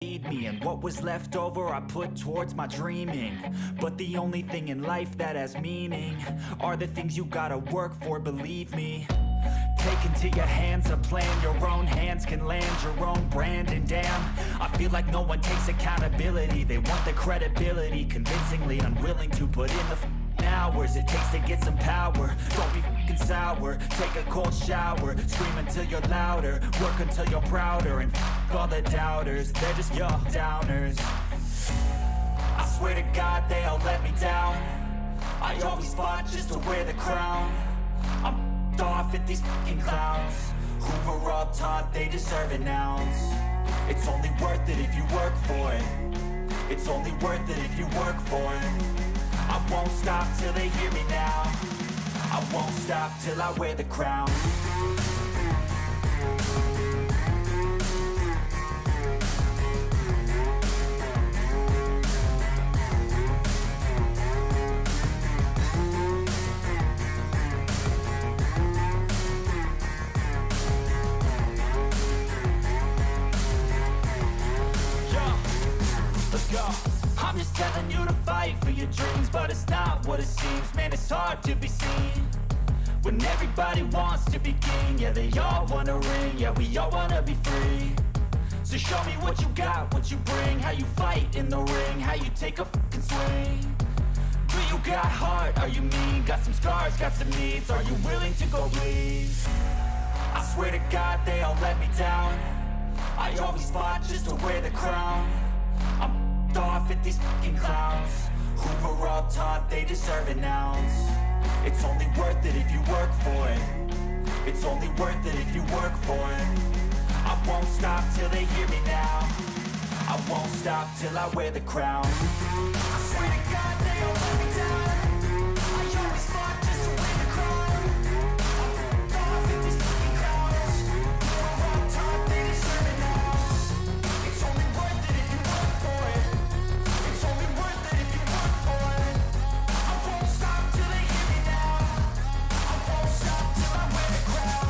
feed me, and what was left over I put towards my dreaming. But the only thing in life that has meaning are the things you gotta work for, believe me. Take into your hands a plan, your own hands can land your own brand. And damn, I feel like no one takes accountability. They want the credibility, convincingly unwilling to put in the hours it takes to get some power. Don't be f***ing sour, take a cold shower, scream until you're louder, work until you're prouder, and f*** all the doubters, they're just your downers. I swear to God they all let me down. I always fought just to wear the crown. I'm f***ed off at these f***ing clowns who were all taught they deserve an ounce. It's only worth it if you work for it. It's only worth it if you work for it. I won't stop till they hear me now. I won't stop till I wear the crown. Let's go. I'm just telling you to fight for your dreams, but it's not what it seems. Man, it's hard to be seen when everybody wants to be king. Yeah, they all wanna ring, yeah, we all wanna be free. So show me what you got, what you bring, how you fight in the ring, how you take a fucking swing. Do you got heart, are you mean? Got some scars, got some needs, are you willing to go bleed? I swear to God they all let me down. I always fought just to wear the crown. I'm f***ed off at these fucking clowns who were all taught they deserve an ounce. It's only worth it if you work for it. It's only worth it if you work for it. I won't stop till they hear me now. I won't stop till I wear the crown. I swear to God they all let me down. I always fought just to wear the crown. I'm f***ed off at these fucking clowns who were all taught they deserve an ounce. It's only worth it if you work for it. It's only worth it if you work for it. I won't stop till they hear me now. I won't stop till I wear the crown.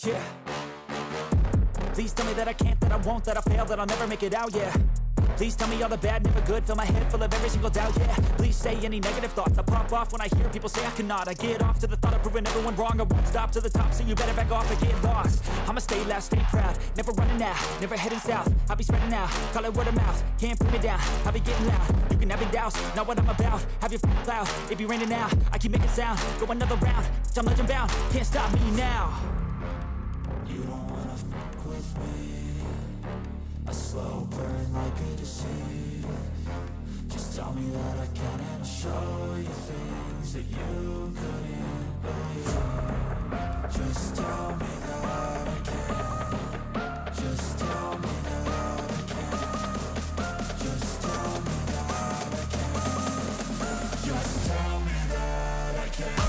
Yeah. Please tell me that I can't, that I won't, that I fail, that I'll never make it out, yeah. Please tell me all the bad, never good, fill my head full of every single doubt, yeah. Please say any negative thoughts, I pop off when I hear people say I cannot. I get off to the thought of proving everyone wrong, I won't stop to the top, so you better back off and get lost. I'ma stay loud, stay proud, never running out, never heading south. I'll be spreading out, call it word of mouth, can't put me down, I'll be getting loud. You can have your doubts, not what I'm about, have your cloud, it be raining now. I keep making sound, go another round, I'm legend bound, can't stop me now. You don't wanna fuck with me, a slow burn like a disease. Just tell me that I can and I'll show you things that you couldn't believe. Just tell me that I can. Just tell me that I can. Just tell me that I can. Just tell me that I can.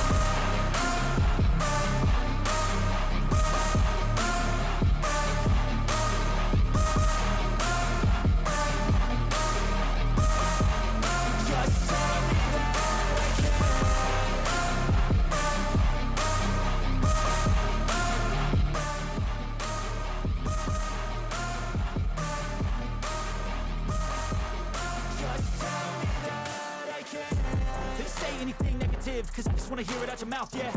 Cause I just wanna hear it out your mouth, yeah.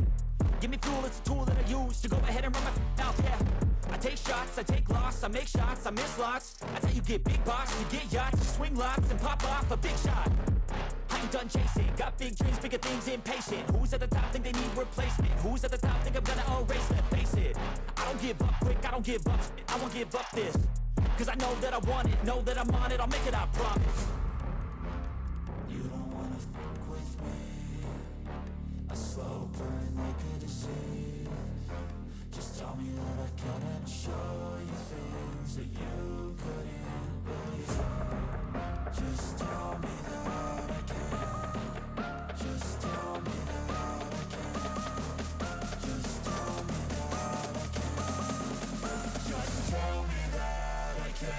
Give me fuel, it's a tool that I use to go ahead and run my mouth, yeah. I take shots, I take loss, I make shots, I miss lots. That's how you get big box, you get yachts, you swing lots and pop off a big shot. I ain't done chasing, got big dreams, bigger things, impatient. Who's at the top think they need replacement? Who's at the top think I'm gonna erase them? Face it, I don't give up quick, I don't give up shit, I won't give up this. Cause I know that I want it, know that I'm on it, I'll make it, I promise. You don't wanna fuck with me, a slow burn like a disease. Just tell me that I can and show you things that you couldn't Just tell me that I can. Just tell me that I can. Just tell me that I can. Just tell me that I can.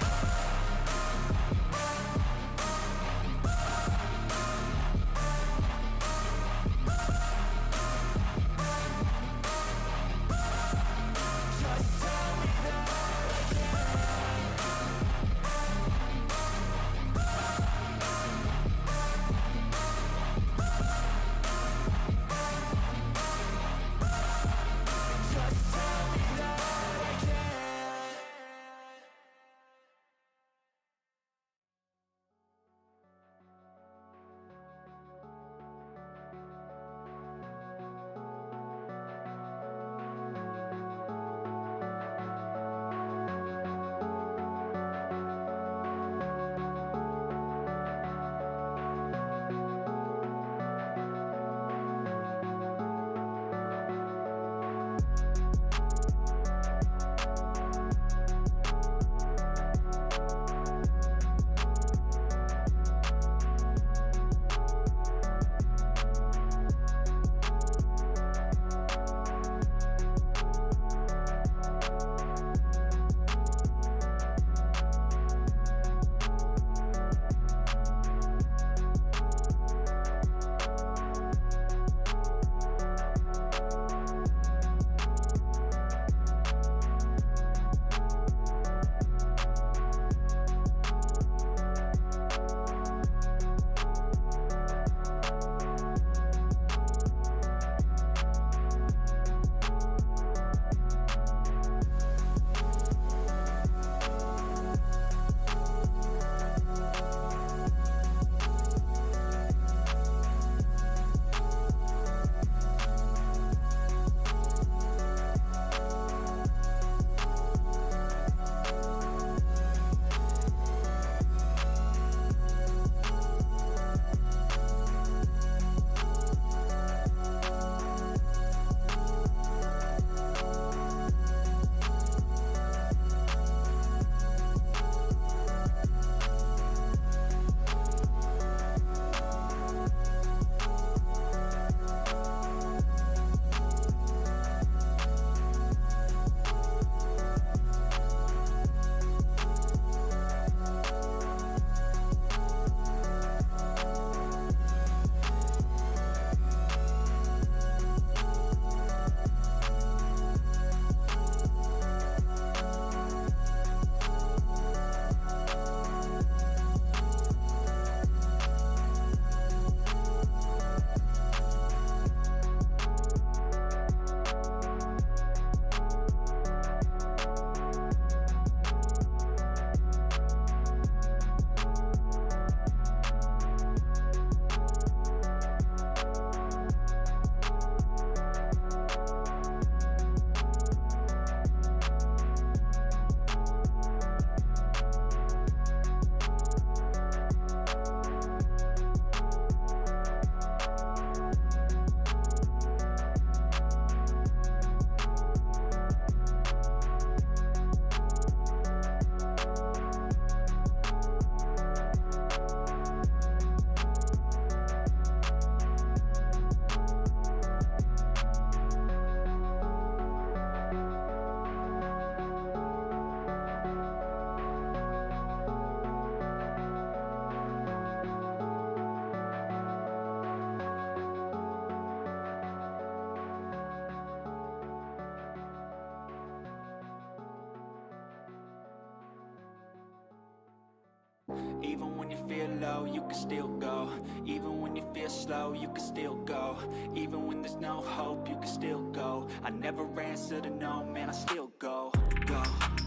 Even when you feel low, you can still go. Even when you feel slow, you can still go. Even when there's no hope, you can still go. I never answer to no, man, I still go. Go,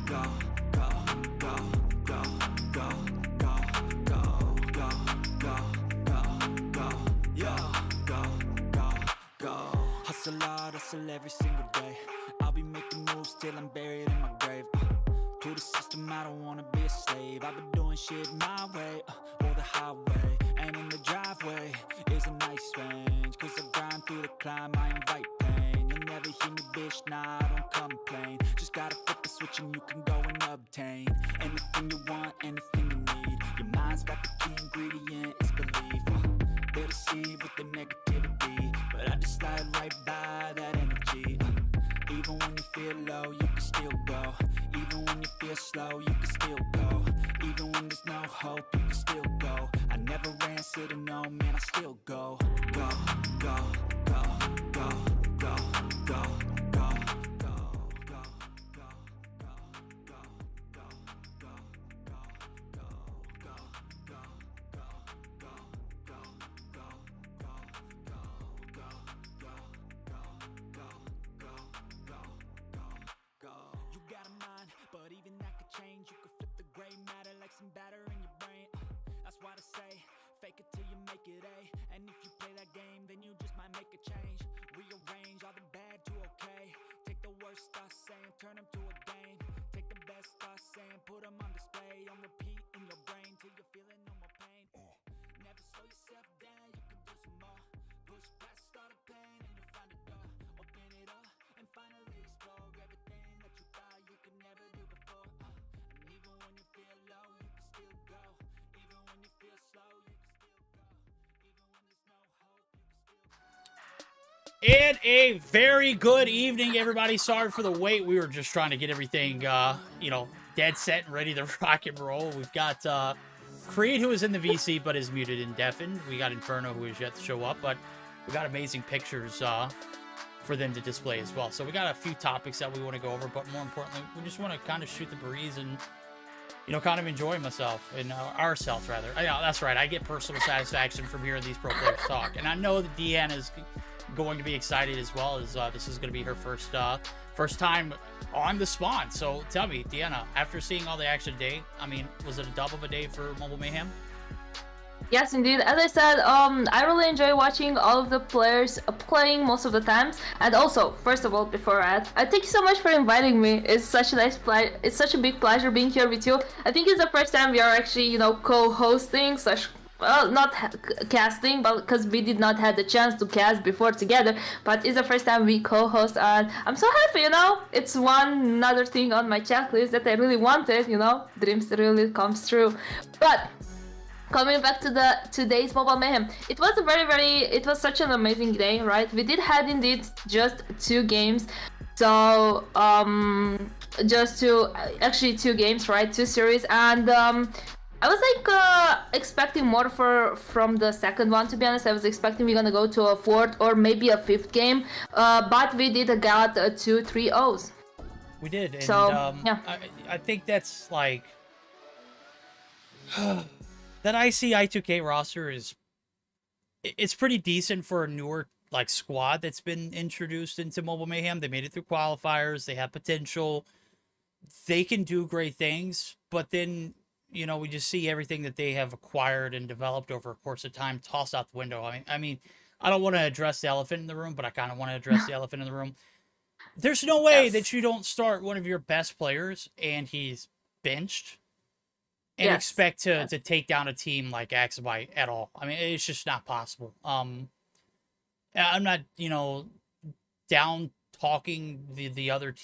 go, go, go, go, go, go, go, go, go, go, go, yo, go, go, go. Hustle hard, hustle every single day. I'll be making moves till I'm buried in my grave. To the system, I don't wanna be a slave. I've been doing shit my way, or the highway. And in the driveway is a nice range. Cause I grind through the climb, I invite pain. You'll never hear me, bitch, nah, I don't complain. Just gotta flip the switch and you can go and obtain anything you want, anything you slow, you can still go. Even when there's no hope, you can still go. I never answer to no, man, I still go. Go, go, go, go, go, go, go, go, go, go, go, go, go, You got a mind, but even that could change. You could flip the gray matter like some batter in your brain. That's why I say, fake it till you make it A. And if you play that game, then you just might make a change. Rearrange all the bad to okay. Take the worst thoughts saying, turn them to a game. Take the best thoughts saying, put them on display. On repeat in your brain till you're feeling no more pain. Never slow yourself down, you can do some more. Push past all the pain and you'll find a door. Open it up and finally explore everything that you thought you could never do before. And even when you feel low, you can still go. Even when you feel slow, you can still go. Even when there's no hope, you can still go. And a very good evening, everybody. Sorry for the wait. We were just trying to get everything, dead set and ready to rock and roll. We've got Creed, who is in the VC but is muted and deafened. We got Inferno, who is yet to show up, but we got amazing pictures for them to display as well. So we got a few topics that we want to go over, but more importantly, we just want to kind of shoot the breeze and, kind of enjoy myself and ourselves, rather. That's right. I get personal satisfaction from hearing these pro players talk, and I know that Dianna is going to be excited as well, as this is going to be her first time on the spawn. So tell me, Dianna, after seeing all the action today, was it a dub of a day for Mobile Mayhem? Yes, indeed. As I said, I really enjoy watching all of the players playing most of the times. And also, first of all, before I thank you so much for inviting me. It's such a nice it's such a big pleasure being here with you. I think it's the first time we are actually, co-hosting well, not casting, but because we did not have the chance to cast before together, but it's the first time we co-host, and I'm so happy, it's one other thing on my checklist that I really wanted, dreams really comes true. But coming back to today's Mobile Mayhem, it was it was such an amazing day, right? We did had indeed just 2 games, so actually 2 games, right? 2 series, and I was expecting more from the second one, to be honest. I was expecting we're gonna go to a 4th or maybe a 5th game, but we did got 2 3-0s. We did, and so, yeah. I think that's like that IC I2K roster it's pretty decent for a newer squad that's been introduced into Mobile Mayhem. They made it through qualifiers. They have potential. They can do great things, but then we just see everything that they have acquired and developed over a course of time tossed out the window. I don't want to address the elephant in the room, but I kind of want to address the elephant in the room. There's no way that you don't start one of your best players and he's benched and expect to take down a team like Axabite at all. It's just not possible. I'm not, down talking the other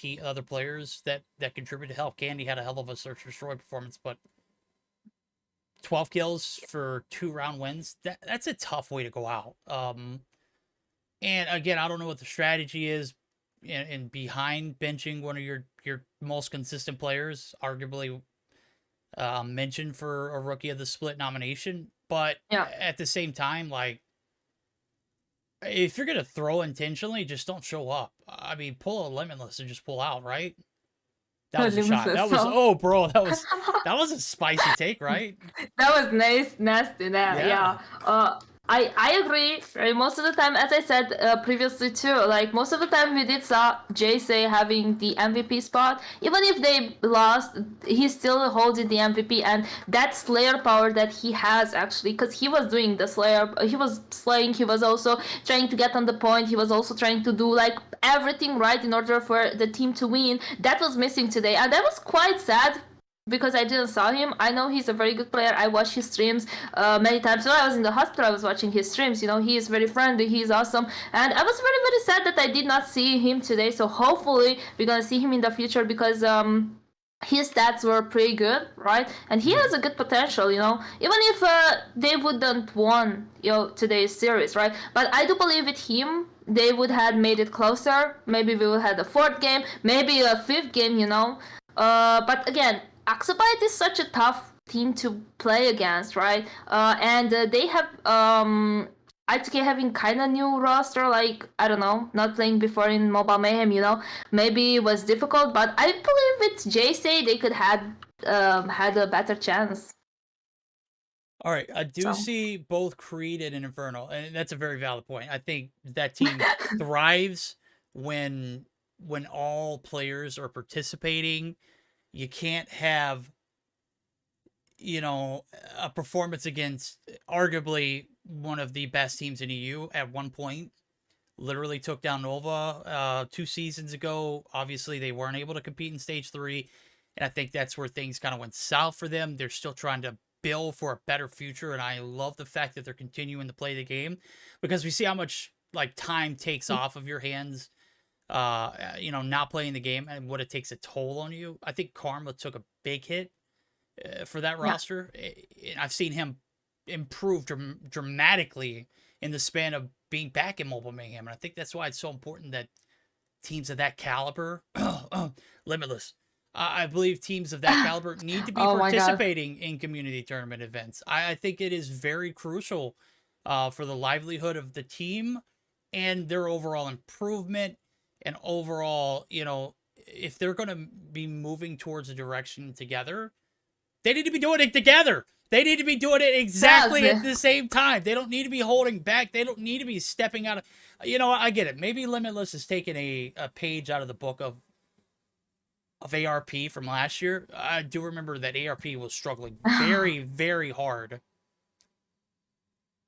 players that contribute to help. Candy had a hell of a search and destroy performance, but 12 kills for 2 round wins, that's a tough way to go out. And again, I don't know what the strategy is in behind benching one of your most consistent players, arguably mentioned for a Rookie of the Split nomination. But at the same time, if you're going to throw intentionally, just don't show up. Pull a Limitless and just pull out, right? That was a shot. That was, bro, that was a spicy take, right? That was nasty. Yeah. I agree. Right? Most of the time, as I said previously too, most of the time we did saw JSay having the MVP spot. Even if they lost, he still holds the MVP, and that Slayer power that he has actually, because he was doing the Slayer, he was slaying, he was also trying to get on the point, he was also trying to do everything right in order for the team to win. That was missing today, and that was quite sad. Because I didn't saw him. I know he's a very good player. I watched his streams many times. While I was in the hospital, I was watching his streams. He is very friendly. He's awesome. And I was very, very sad that I did not see him today. So hopefully we're going to see him in the future, because his stats were pretty good, right? And he has a good potential, Even if they wouldn't won, today's series, right? But I do believe with him, they would have made it closer. Maybe we would have a 4th game, maybe a 5th game, But again, Axabite is such a tough team to play against, right? And they have I2K having kind of new roster, like I don't know, not playing before in Mobile Mayhem, maybe it was difficult, but I believe with JC they could had a better chance. All right, I do So. see both Creed and Inferno, and that's a very valid point. I think that team thrives when all players are participating. You can't have a performance against arguably one of the best teams in EU at one point. Literally took down Nova 2 seasons ago. Obviously, they weren't able to compete in stage 3, and I think that's where things kind of went south for them. They're still trying to build for a better future, and I love the fact that they're continuing to play the game, because we see how much like time takes off of your hands, not playing the game, and what it takes a toll on you. I think Karma took a big hit for that roster. I've seen him improve dramatically in the span of being back in Mobile Mayhem, and I think that's why it's so important that teams of that caliber, Limitless, I believe teams of that caliber need to be participating in community tournament events. I think it is very crucial for the livelihood of the team and their overall improvement, and overall, if they're going to be moving towards a direction together, they need to be doing it together. They need to be doing it exactly at the same time. They don't need to be holding back. They don't need to be stepping out of... I get it. Maybe Limitless has taken a page out of the book of ARP from last year. I do remember that ARP was struggling very, very hard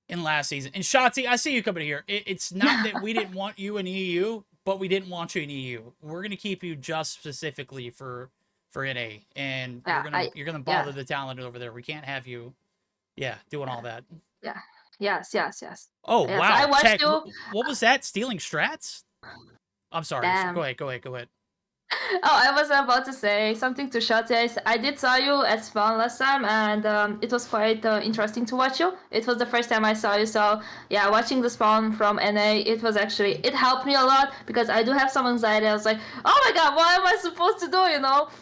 in last season. And Shotzi, I see you coming here. It's not that we didn't want you in EU, but we didn't want you in EU. We're going to keep you just specifically for NA, and you're gonna bother the talent over there. We can't have you, doing all that. Yeah. Yes. Oh yes, wow! I watched Tech, you. What was that? Stealing strats? I'm sorry. Damn. Go ahead. Oh, I was about to say something to Shotzi. I did saw you at Spawn last time, and it was quite interesting to watch you. It was the first time I saw you, so yeah, watching the Spawn from NA, it helped me a lot, because I do have some anxiety. I was like, oh my god, what am I supposed to do,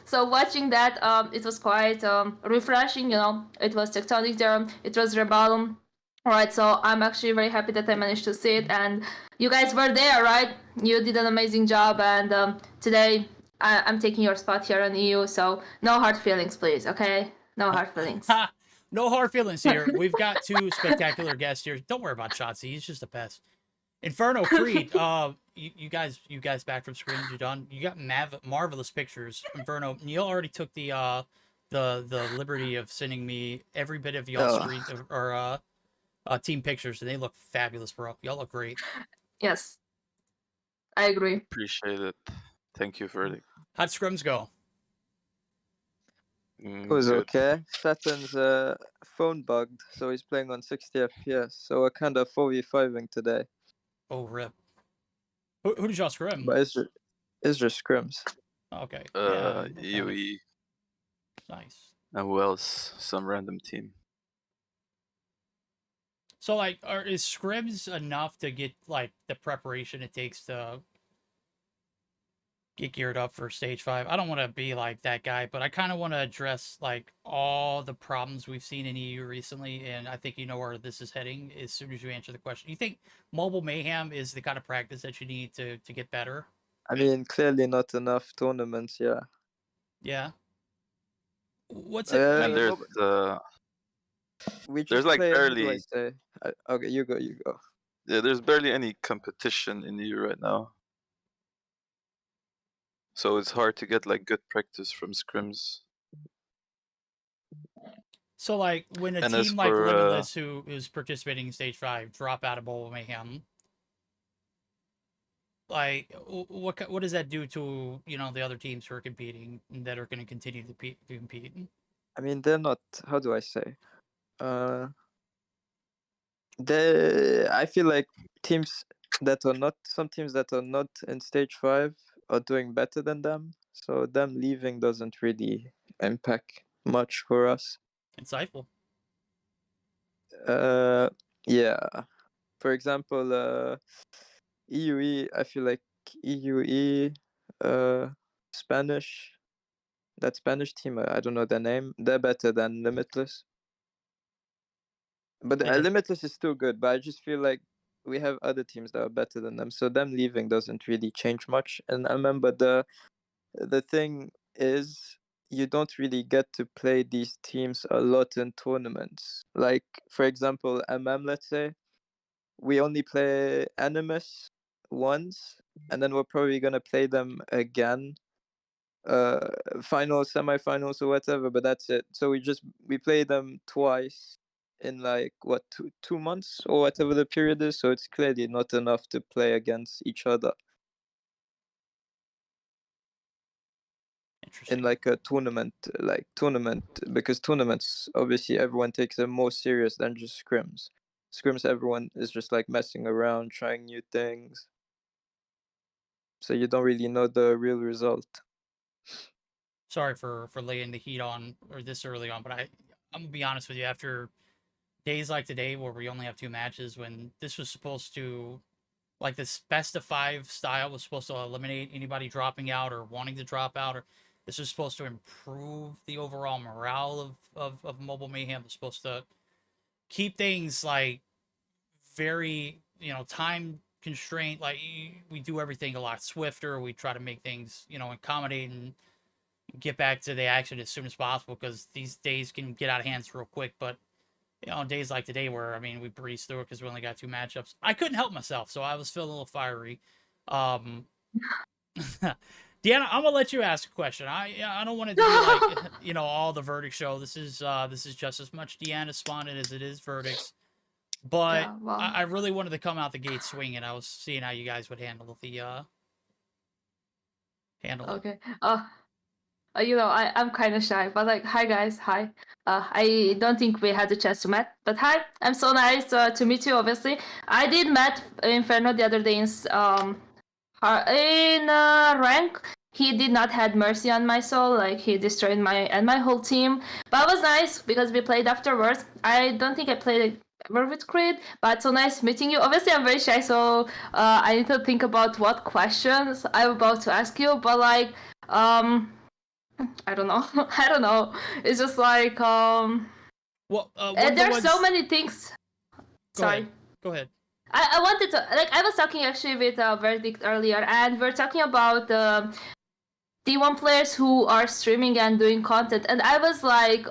So watching that, it was quite refreshing, It was Tectonic there, it was Rebellum. Alright, so I'm actually very happy that I managed to see it, and you guys were there, right? You did an amazing job, and today I'm taking your spot here on EU, so no hard feelings, please, okay? No hard feelings. No hard feelings here. We've got 2 spectacular guests here. Don't worry about Shotzi. He's just the best. Inferno, Creed, you guys back from screens, you done? You got marvelous pictures. Inferno, Neil already took the liberty of sending me every bit of y'all's screen or team pictures, and they look fabulous, bro. Y'all look great. Yes, I agree. Appreciate it. Thank you for it. How'd scrims go? It was Good. okay. Saturn's phone bugged, so he's playing on 60 FPS. So we're kind of 4v5ing today. Oh, rip. Who did y'all scrim? But it's just scrims. Okay. UE. Nice. And who else? Some random team. So, like, is scrims enough to get, like, the preparation it takes to get geared up for stage 5? I don't want to be like that guy, but I kind of want to address, like, all the problems we've seen in EU recently, and I think you know where this is heading as soon as you answer the question. You think Mobile Mayhem is the kind of practice that you need to get better? I mean, clearly not enough tournaments, yeah. Yeah. What's it? And there's like barely... Okay, you go. Yeah, there's barely any competition in EU right now. So it's hard to get like good practice from scrims. So like when a team like Limitless who is participating in stage 5 drop out of Mobile Mayhem, like what does that do to the other teams who are competing that are going to continue to compete? I mean, they're not. How do I say? I feel like some teams that are not in stage 5 are doing better than them. So them leaving doesn't really impact much for us. Insightful. Yeah. For example, EUE. I feel like EUE, Spanish, that Spanish team. I don't know their name. They're better than Limitless. But They did. Limitless is still good. But I just feel like we have other teams that are better than them. So them leaving doesn't really change much. And I remember the thing is, you don't really get to play these teams a lot in tournaments. Like, for example, let's say, we only play Animus once, and then we're probably gonna play them again, finals, semifinals, or whatever. But that's it. So we play them twice in like what 2 months or whatever the period is. So it's clearly not enough to play against each other Interesting. in like a tournament, because tournaments, obviously everyone takes them more serious than just scrims. Scrims, everyone is just like messing around, trying new things, so you don't really know the real result. Sorry for laying the heat on or this early on, but I'm gonna be honest with you. After days like today where we only have 2 matches, when this was supposed to, like, this best of 5 style was supposed to eliminate anybody dropping out or wanting to drop out, or this was supposed to improve the overall morale of Mobile Mayhem. It's supposed to keep things like very, time constraint. Like, we do everything a lot swifter. We try to make things, accommodate and get back to the action as soon as possible, because these days can get out of hands real quick. But on days like today, where we breezed through it because we only got 2 matchups, I couldn't help myself, so I was feeling a little fiery. Dianna, I'm gonna let you ask a question. I don't want it to be like all the verdict show. This is just as much Dianna spawning as it is verdicts. But Yeah, well. I really wanted to come out the gate swinging. I was seeing how you guys would handle it. Okay. I'm kind of shy, but like, hi guys, hi. I don't think we had a chance to meet, but hi, I'm so nice to meet you. Obviously, I did met Inferno the other day in rank. He did not had mercy on my soul, like he destroyed my whole team. But it was nice because we played afterwards. I don't think I played ever with Creed, but so nice meeting you. Obviously, I'm very shy, so I need to think about what questions I'm about to ask you. But like, I don't know. I don't know. It's just like Well, there's so many things. Sorry. Go ahead. I wanted to, like, I was talking actually with Verdict earlier, and we're talking about D1 players who are streaming and doing content, and I was like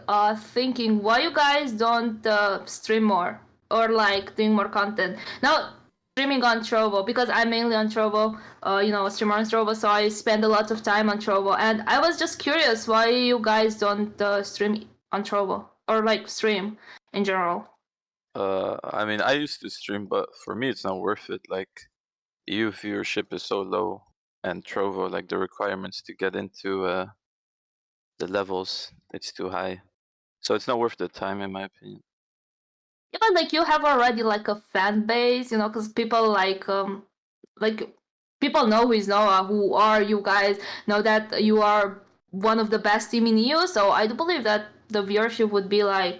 thinking, why you guys don't stream more or like doing more content now? Streaming on Trovo, because I'm mainly on Trovo, streamer on Trovo, so I spend a lot of time on Trovo, and I was just curious why you guys don't stream on Trovo or like stream in general. I used to stream, but for me it's not worth it. Like, EU viewership is so low, and Trovo, like, the requirements to get into the levels, it's too high, so it's not worth the time, in my opinion. Yeah, like you have already like a fan base, because people like people know who is Noah, who are you guys, know that you are one of the best team in EU. So I do believe that the viewership would be like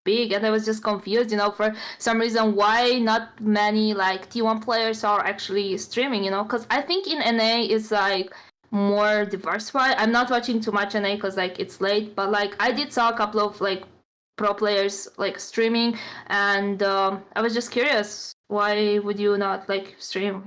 big, and I was just confused, for some reason why not many like T1 players are actually streaming, because I think in NA is like more diversified. I'm not watching too much NA because like it's late, but like I did saw a couple of like pro players like streaming, and I was just curious, why would you not like stream?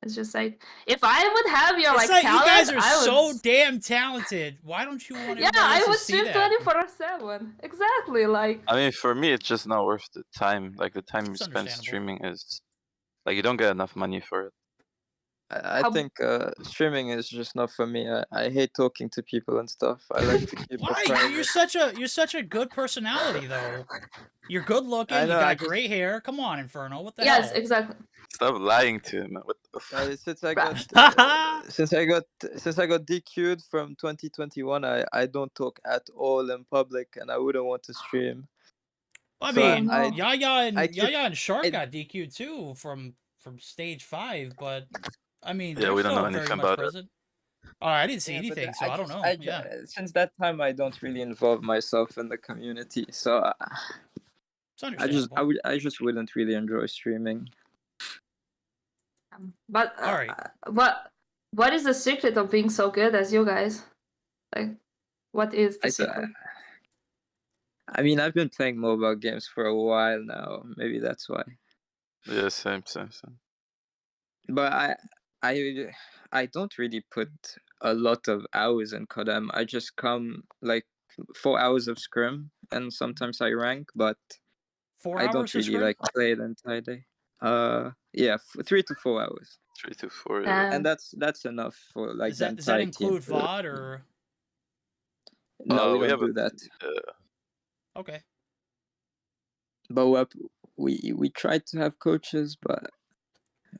It's just like, if I would have your It's like talent, you guys are I would... so damn talented. Why don't you want Yeah, everybody I else would to see stream that? 24/7. Exactly, like. For me, it's just not worth the time. Like, the time you It's spend understandable. streaming is, like, you don't get enough money for it. I think streaming is just not for me. I hate talking to people and stuff. I like to keep Why? it private. You're such a good personality, though. You're good looking. I know, you got great hair. Come on, Inferno. What the Yes, hell? exactly. Stop lying to him. What the fuck? since I got since I got DQ'd from 2021, I don't talk at all in public, and I wouldn't want to stream. I So mean, I- Yaya and Shark I- got DQ'd too from stage 5, but I mean, Yeah, they're we don't still know very anything much about it. present. Oh, I didn't see Yeah, but anything, so I don't know. Yeah, since that time, I don't really involve myself in the community. So it's understandable. I just wouldn't really enjoy streaming. But All right. what is the secret of being so good as you guys? Like, What is the I, secret? I mean, I've been playing mobile games for a while now. Maybe that's why. Yeah, same. But I don't really put a lot of hours in Kodam. I just come like 4 hours of scrim, and sometimes I rank, but 4 I don't hours of really scrim? like play the entire day. Yeah, 3 to 4 hours, 3 to 4. and that's enough for like the Does that entire team. include VOD or No, we we don't have do that. okay? But we tried to have coaches, but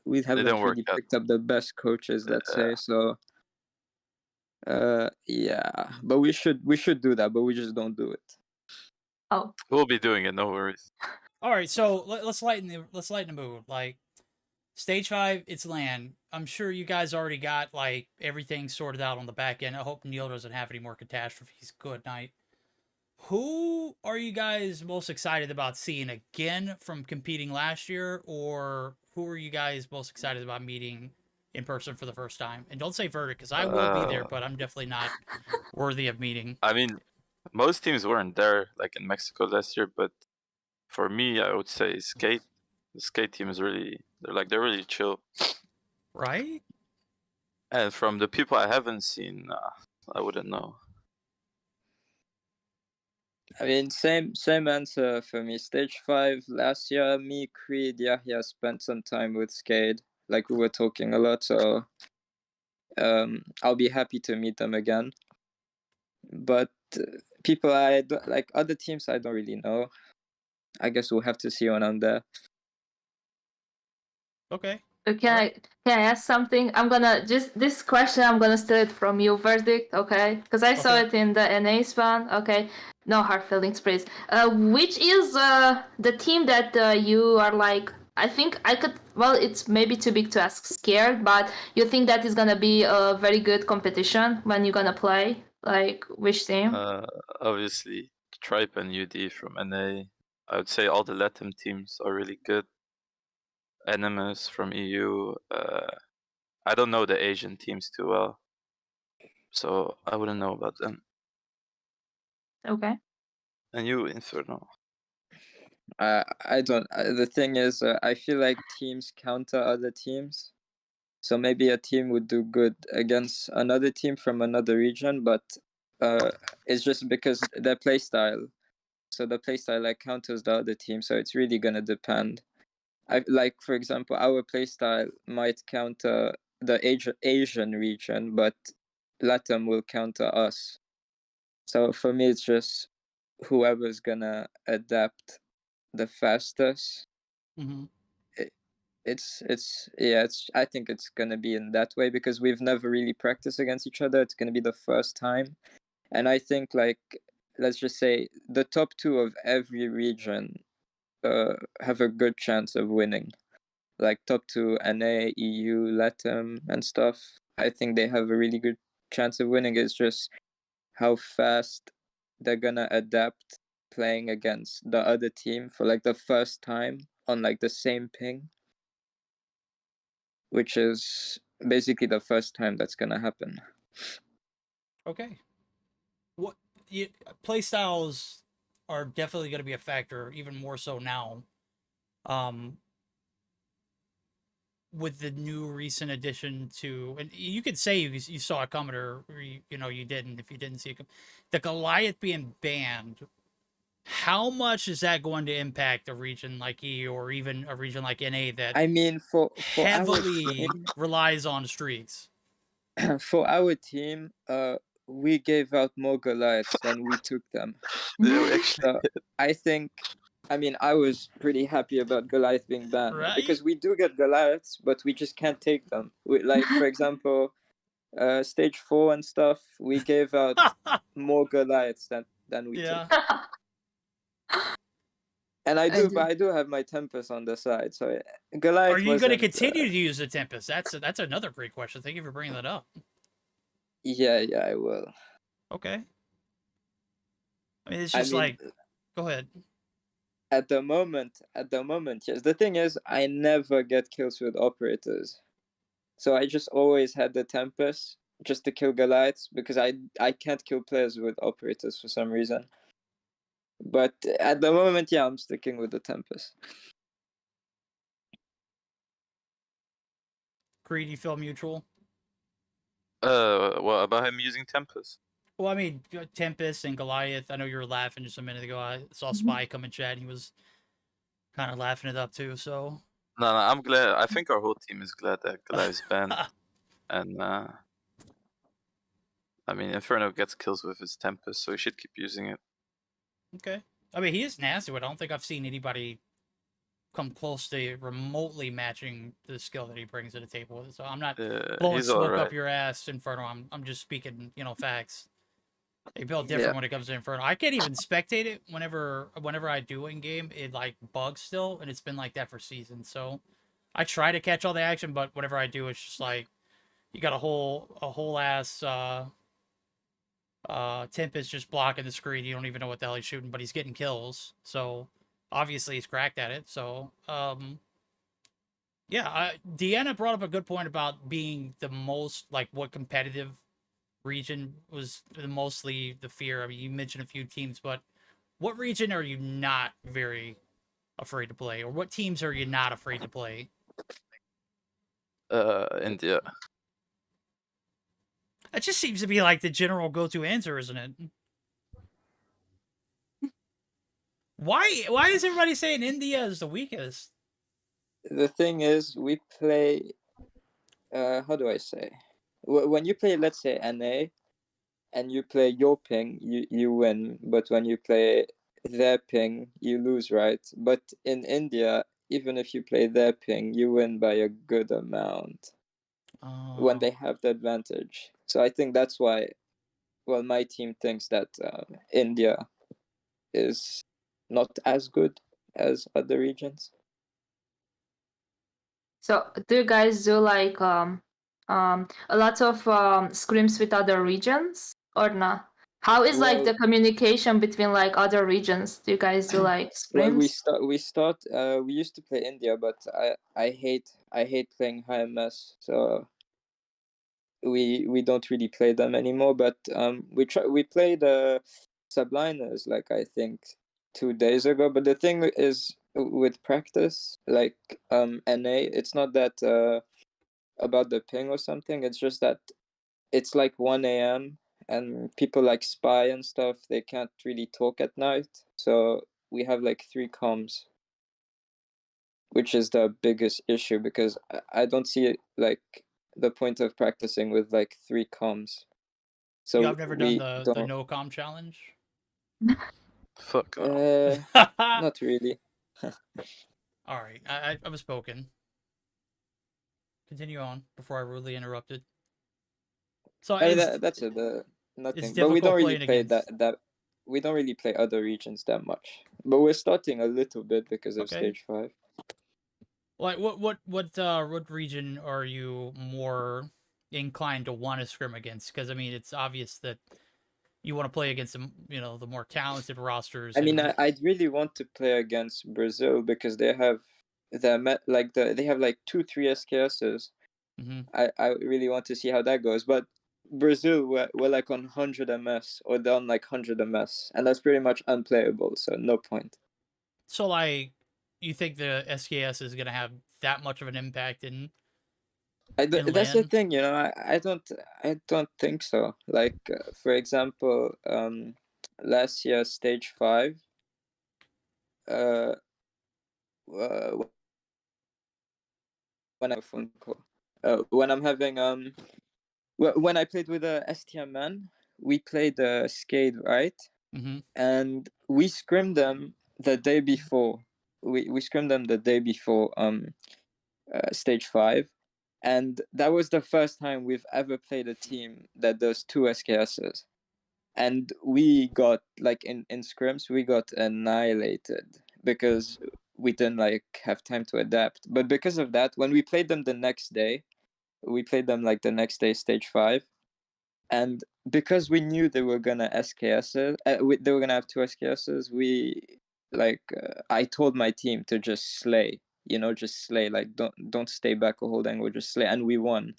we didn't haven't work really out. picked up the best coaches, let's say. So yeah, but we should do that, but we just don't do it. Oh, We'll be doing it. No worries. All right, so let's lighten the mood. Like stage 5, it's LAN. I'm sure you guys already got like everything sorted out on the back end. I hope Neil doesn't have any more catastrophes. Good night. Who are you guys most excited about seeing again from competing last year, or who are you guys most excited about meeting in person for the first time? And don't say Verdict, because I will be there, but I'm definitely not worthy of meeting. I mean, most teams weren't there, like in Mexico last year, but for me, I would say Skate. The Skate team is they're really chill. Right? And from the people I haven't seen, I wouldn't know. I mean, same answer for me. Stage 5 last year, me, Creed, Yahya spent some time with Skade. Like we were talking a lot, so I'll be happy to meet them again. But people I don't, like other teams I don't really know. I guess we'll have to see when I'm there. Okay. can I ask something? I'm gonna this question. I'm gonna steal it from you, Verdict. Okay, because I saw Okay. it in the NA spawn. Okay, no hard feelings, please. Which is the team that you are like? I think I could. Well, it's maybe too big to ask. Scared, but you think that is gonna be a very good competition when you're gonna play? Like which team? Obviously, Tripe and UD from NA. I would say all the Latin teams are really good. Animus from EU. I don't know the Asian teams too well, so I wouldn't know about them. Okay. And you, Inferno. I don't. The thing is, I feel like teams counter other teams. So maybe a team would do good against another team from another region, but it's just because their playstyle. So the playstyle like counters the other team. So it's really gonna depend. I like, for example, our playstyle might counter the Asian region, but Latam will counter us. So for me, it's just whoever's gonna adapt the fastest. Mm-hmm. It's I think it's gonna be in that way because we've never really practiced against each other. It's gonna be the first time, and I think like let's just say the top 2 of every region have a good chance of winning. Like top 2 NA, EU, Latam, and stuff. I think they have a really good chance of winning. It's just how fast they're gonna adapt playing against the other team for like the first time on like the same ping, which is basically the first time that's gonna happen. Okay. What play styles are definitely going to be a factor, even more so now. With the new recent addition to, and you could say you saw it coming, or you didn't if you didn't see it come. The Goliath being banned. How much is that going to impact a region like E or even a region like NA that I mean, for our heavily team, relies on streaks? for our team, we gave out more Goliaths than we took them. Yeah, we actually. So I think, I mean, I was pretty happy about Goliath being banned Right? because we do get Goliaths, but we just can't take them. Like, for example, stage 4 and stuff, we gave out more Goliaths than we Yeah. took. And I do. but I do have my Tempest on the side, so Goliath. Are you going to wasn't, continue to use the Tempest? That's another great question. Thank you for bringing that up. Yeah, I will. Okay. I mean, it's I just mean, like, go ahead. at the moment, yes. The thing is, I never get kills with operators, so I just always had the Tempest, just to kill Goliaths, because I can't kill players with operators for some reason. But at the moment, yeah, I'm sticking with the Tempest. Creed, you feel mutual? What about him using Tempest? Well, I mean, Tempest and Goliath. I know you were laughing just a minute ago. I saw Mhm. Spy come in chat. And he was kind of laughing it up too. So No, I'm glad. I think our whole team is glad that Goliath's banned. And I mean, Inferno gets kills with his Tempest, so he should keep using it. okay. I mean, he is nasty, but I don't think I've seen anybody come close to remotely matching the skill that he brings to the table. So I'm not blowing He's smoke alright. up your ass, Inferno. I'm just speaking, facts. They build Yeah. different when it comes to Inferno. I can't even spectate it whenever I do in game. It like bugs still, and it's been like that for seasons. So I try to catch all the action, but whenever I do, it's just like you got a whole ass Tempest just blocking the screen. You don't even know what the hell he's shooting, but he's getting kills. So obviously he's cracked at it. So yeah, Dianna brought up a good point about being the most like what competitive region was mostly the fear. I mean, you mentioned a few teams, but what region are you not very afraid to play, or what teams are you not afraid to play? India. That just seems to be like the general go-to answer, isn't it? Why is everybody saying India is the weakest? The thing is, we play. How do I say? When you play, let's say NA, and you play your ping, you win. But when you play their ping, you lose, right? But in India, even if you play their ping, you win by a good amount when they have the advantage. So I think that's why. Well, my team thinks that India is not as good as other regions. So do you guys do like a lot of scrims with other regions or not? How is like the communication between like other regions? Do you guys do like Well, we scrims? we used to play India, but I hate playing high MS, so we don't really play them anymore. But we played Subliners like I think 2 days ago. But the thing is with practice, like NA, it's not that about the ping or something. It's just that it's like 1 a.m. and people like Spy and stuff, they can't really talk at night. So we have like 3 comms, which is the biggest issue because I don't see like the point of practicing with like 3 comms. So I've never done we the don't. no com challenge. Fuck off. Not really. All right, I was spoken. Continue on before I rudely interrupted. So I mean, it's that's it. Nothing. But we don't difficult really playing play against. that. We don't really play other regions that much. But we're starting a little bit because of Okay. stage 5. Like what region are you more inclined to want to scrim against? Because I mean, it's obvious that you want to play against the more talented rosters. I mean, and... I'd really want to play against Brazil because they have they have like 2-3 SKSs. Mm-hmm. I really want to see how that goes. But Brazil we're like on 100 MS or down like 100 MS, and that's pretty much unplayable. So no point. So like, you think the SKS is gonna have that much of an impact in That's the LAN? thing, I don't think so. Like for example, last year stage 5, uh, when I phone call, when I'm having when I played with a STM man, we played Skade, right? Mm-hmm. And we scrimmed them the day before. We scrimmed them the day before stage 5, and that was the first time we've ever played a team that does 2 SKSs. And we got like in scrims we got annihilated because we didn't like have time to adapt. But because of that, when we played them the next day, we played them like the next day stage 5, and because we knew they were gonna SKSs, they were gonna have 2 SKSs, we like I told my team to just slay, just slay, like don't stay back or hold angle, just slay, and we won.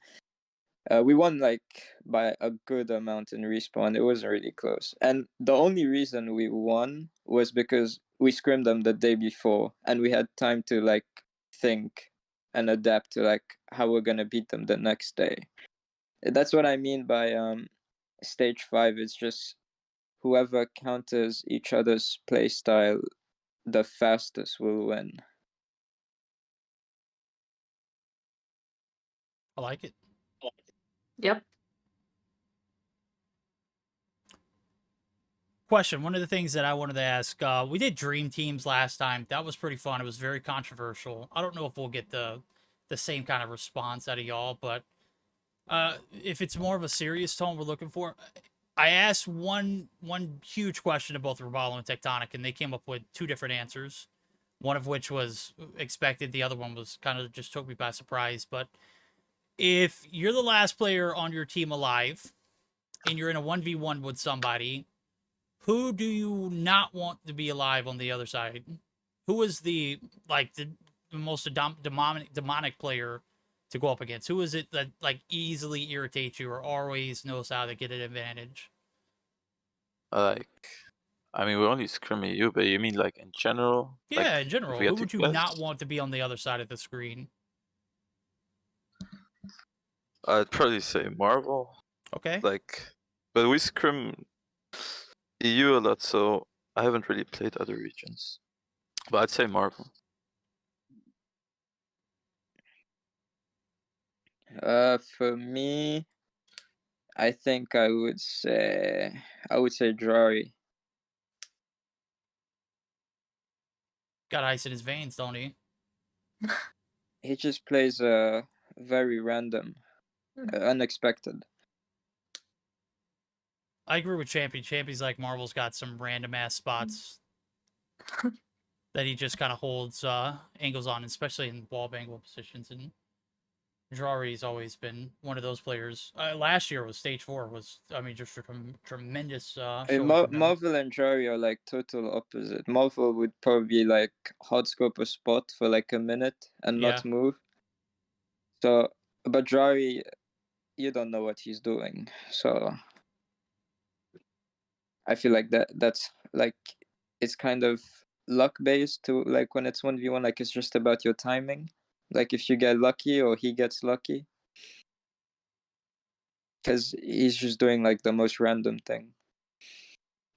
We won like by a good amount in respawn. It wasn't really close. And the only reason we won was because we scrimmed them the day before and we had time to like think and adapt to like how we're gonna beat them the next day. That's what I mean by stage 5. It's just whoever counters each other's play style the fastest will win. I like it. Yep. Question. One of the things that I wanted to ask, we did dream teams last time. That was pretty fun. It was very controversial. I don't know if we'll get the same kind of response out of y'all, but if it's more of a serious tone we're looking for, I asked one huge question to both Rabalo and Tectonic, and they came up with 2 different answers. One of which was expected. The other one was kind of just took me by surprise. But if you're the last player on your team alive, and you're in a 1v1 with somebody, who do you not want to be alive on the other side? Who is the most demonic player to go up against? Who is it that like easily irritates you or always knows how to get an advantage? Like, I mean, we only scrim at you, but you mean like in general? Yeah, like, in general. we had Who to would you guess? not want to be on the other side of the screen? I'd probably say Marvel. Okay. Like, but we scrim EU a lot, so I haven't really played other regions. But I'd say Marvel. For me, I think I would say Drari. Got ice in his veins, don't he? He just plays very random, unexpected. I agree with Champion. Champion's like Marvel's got some random ass spots that he just kind of holds angles on, especially in wall angle positions. And Drari's always been one of those players. Last year was stage 4. Was I mean just a tremendous showing from him. Marvel and Drari are like total opposite. Marvel would probably like hot scope a spot for like a minute and not move. So, but Drari, you don't know what he's doing. So, I feel like that's like it's kind of luck based to like when it's 1v1, like it's just about your timing. Like if you get lucky or he gets lucky. Because he's just doing like the most random thing.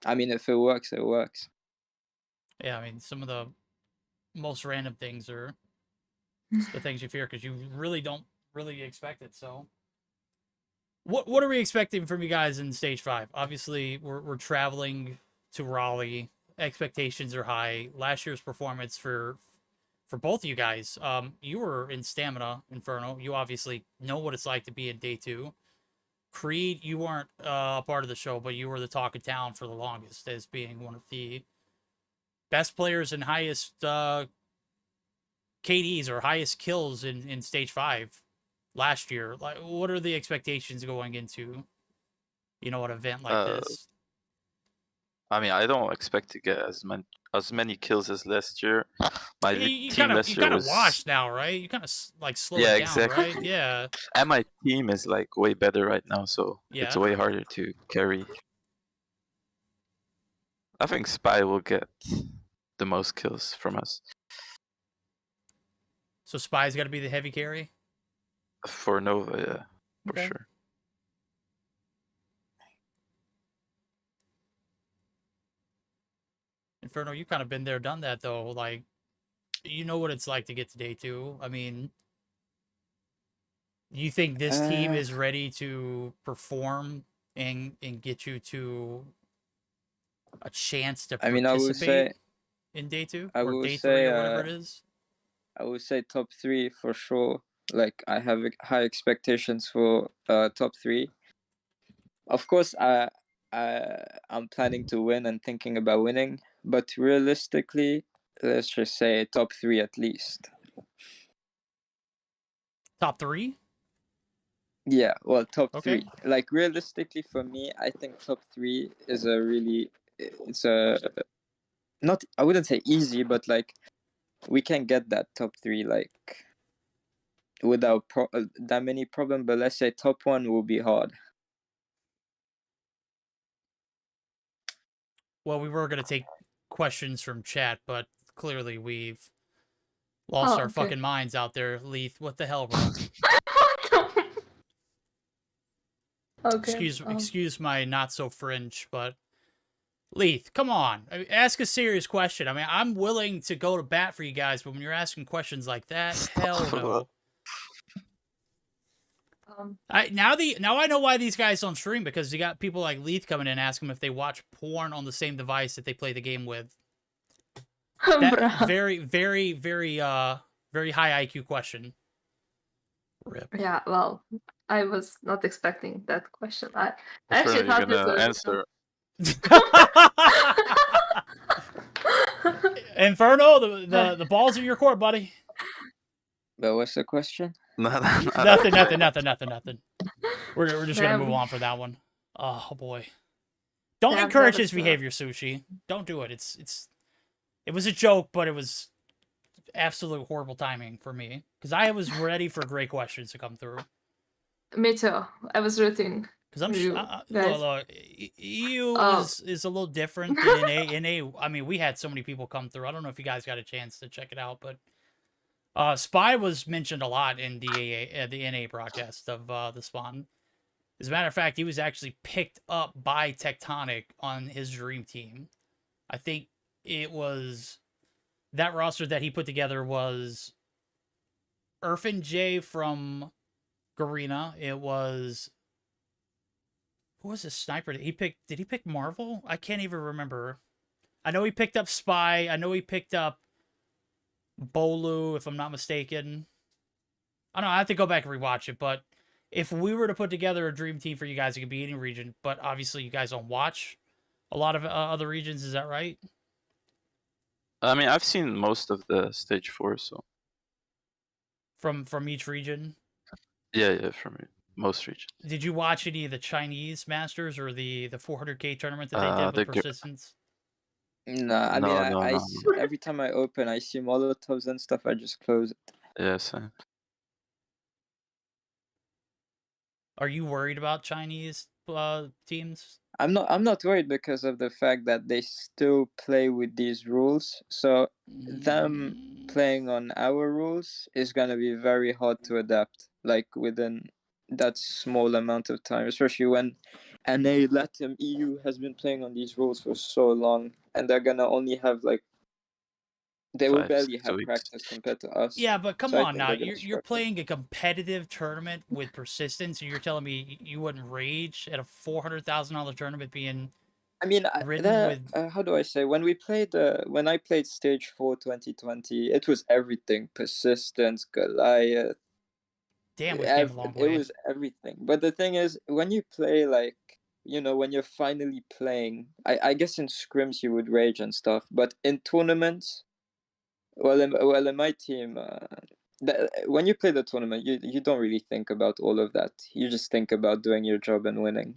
I mean, if it works, it works. Yeah, I mean, some of the most random things are the things you fear because you really don't really expect it. So, what are we expecting from you guys in stage 5? Obviously, we're traveling to Raleigh. Expectations are high. Last year's performance for both of you guys, you were in Stamina Inferno. You obviously know what it's like to be in day 2. Creed, you weren't a part of the show, but you were the talk of town for the longest as being one of the best players and highest KDs or highest kills in stage 5 last year. Like, what are the expectations going into, an event like this? I mean, I don't expect to get as many kills as last year. My You team last year kind of was washed now, right? You kind of like slow it down, exactly. right? Yeah. And my team is like way better right now, so it's way harder to carry. I think Spy will get the most kills from us. So Spy's got to be the heavy carry? For Nova, yeah, for sure. Inferno, you kind of been there, done that, though. Like, you know what it's like to get to day 2. I mean, you think this team is ready to perform and get you to a chance to participate I would say in day 2 or day 3 or whatever it is? I would say top 3 for sure. Like I have high expectations for top 3. Of course, I'm planning to win and thinking about winning, but realistically, let's just say top 3 at least. Top 3? Yeah, well, top 3. Like realistically, for me, I think top 3 is it's a not. I wouldn't say easy, but like we can get that top 3 like without that many problem. But let's say top 1 will be hard. Well, we were gonna take questions from chat, but clearly we've lost our fucking minds out there, Leith. What the hell, bro? Okay. Excuse my not so fringe, but Leith, come on. I mean, ask a serious question. I mean, I'm willing to go to bat for you guys, but when you're asking questions like that, hell no. Now I know why these guys don't stream, because you got people like Leith coming in asking them if they watch porn on the same device that they play the game with. That very, very, very very high IQ question. Rip. Yeah, well, I was not expecting that question. I Inferno, actually thought you're this gonna was answer. Inferno, the balls in your court, buddy. But what's the question? Nothing. We're just gonna move on for that one. Oh boy. Don't encourage his behavior, Sushi. Don't do it. It was a joke, but it was absolute horrible timing for me, because I was ready for great questions to come through. Me too. I was rooting. Because I'm look, EU is a little different than NA. I mean, we had so many people come through. I don't know if you guys got a chance to check it out, but Spy was mentioned a lot in the NA broadcast of the Spawn. As a matter of fact, he was actually picked up by Tectonic on his dream team. I think it was that roster that he put together was Irfan J from Garena. It was, who was his sniper? Did he pick Marvel? I can't even remember. I know he picked up Spy. I know he picked up Bolu, if I'm not mistaken. I don't know. I have to go back and rewatch it, but if we were to put together a dream team for you guys, it could be any region, but obviously you guys don't watch a lot of other regions, is that right? I mean, I've seen most of the stage 4, so. From each region? Yeah, from most regions. Did you watch any of the Chinese Masters or the 400K tournament that they did with Persistence? No, I mean, every time I open, I see Molotovs and stuff, I just close it. Yeah, same. Are you worried about Chinese teams? I'm not worried because of the fact that they still play with these rules. So them playing on our rules is gonna be very hard to adapt, like within that small amount of time, especially when NA, Latin, EU has been playing on these rules for so long, and they're gonna only have like they will barely have practice compared to us. Yeah, but come on now, you're playing a competitive tournament with Persistence, and you're telling me you wouldn't rage at a $400,000 tournament being. I mean, how do I say? When I played Stage 4 2020, it was everything: Persistence, Goliath. Damn, we came a long way. It was everything. But the thing is, when you play like, when you're finally playing, I guess in scrims you would rage and stuff, but in tournaments, well, in my team, when you play the tournament, you don't really think about all of that. You just think about doing your job and winning.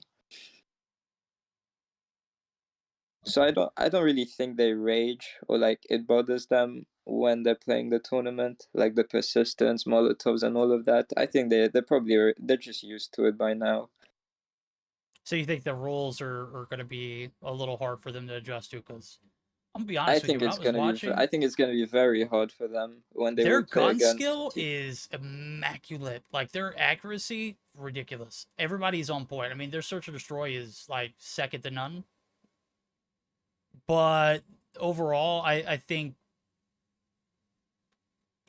So I don't really think they rage or like it bothers them when they're playing the tournament, like the Persistence, Molotovs, and all of that. I think they're just used to it by now. So you think the rules are going to be a little hard for them to adjust to? Because I'm gonna be honest with you, I think it's gonna be very hard for them when they their gun against skill is immaculate. Like their accuracy, ridiculous. Everybody's on point. I mean, their search and destroy is like second to none. But overall, I think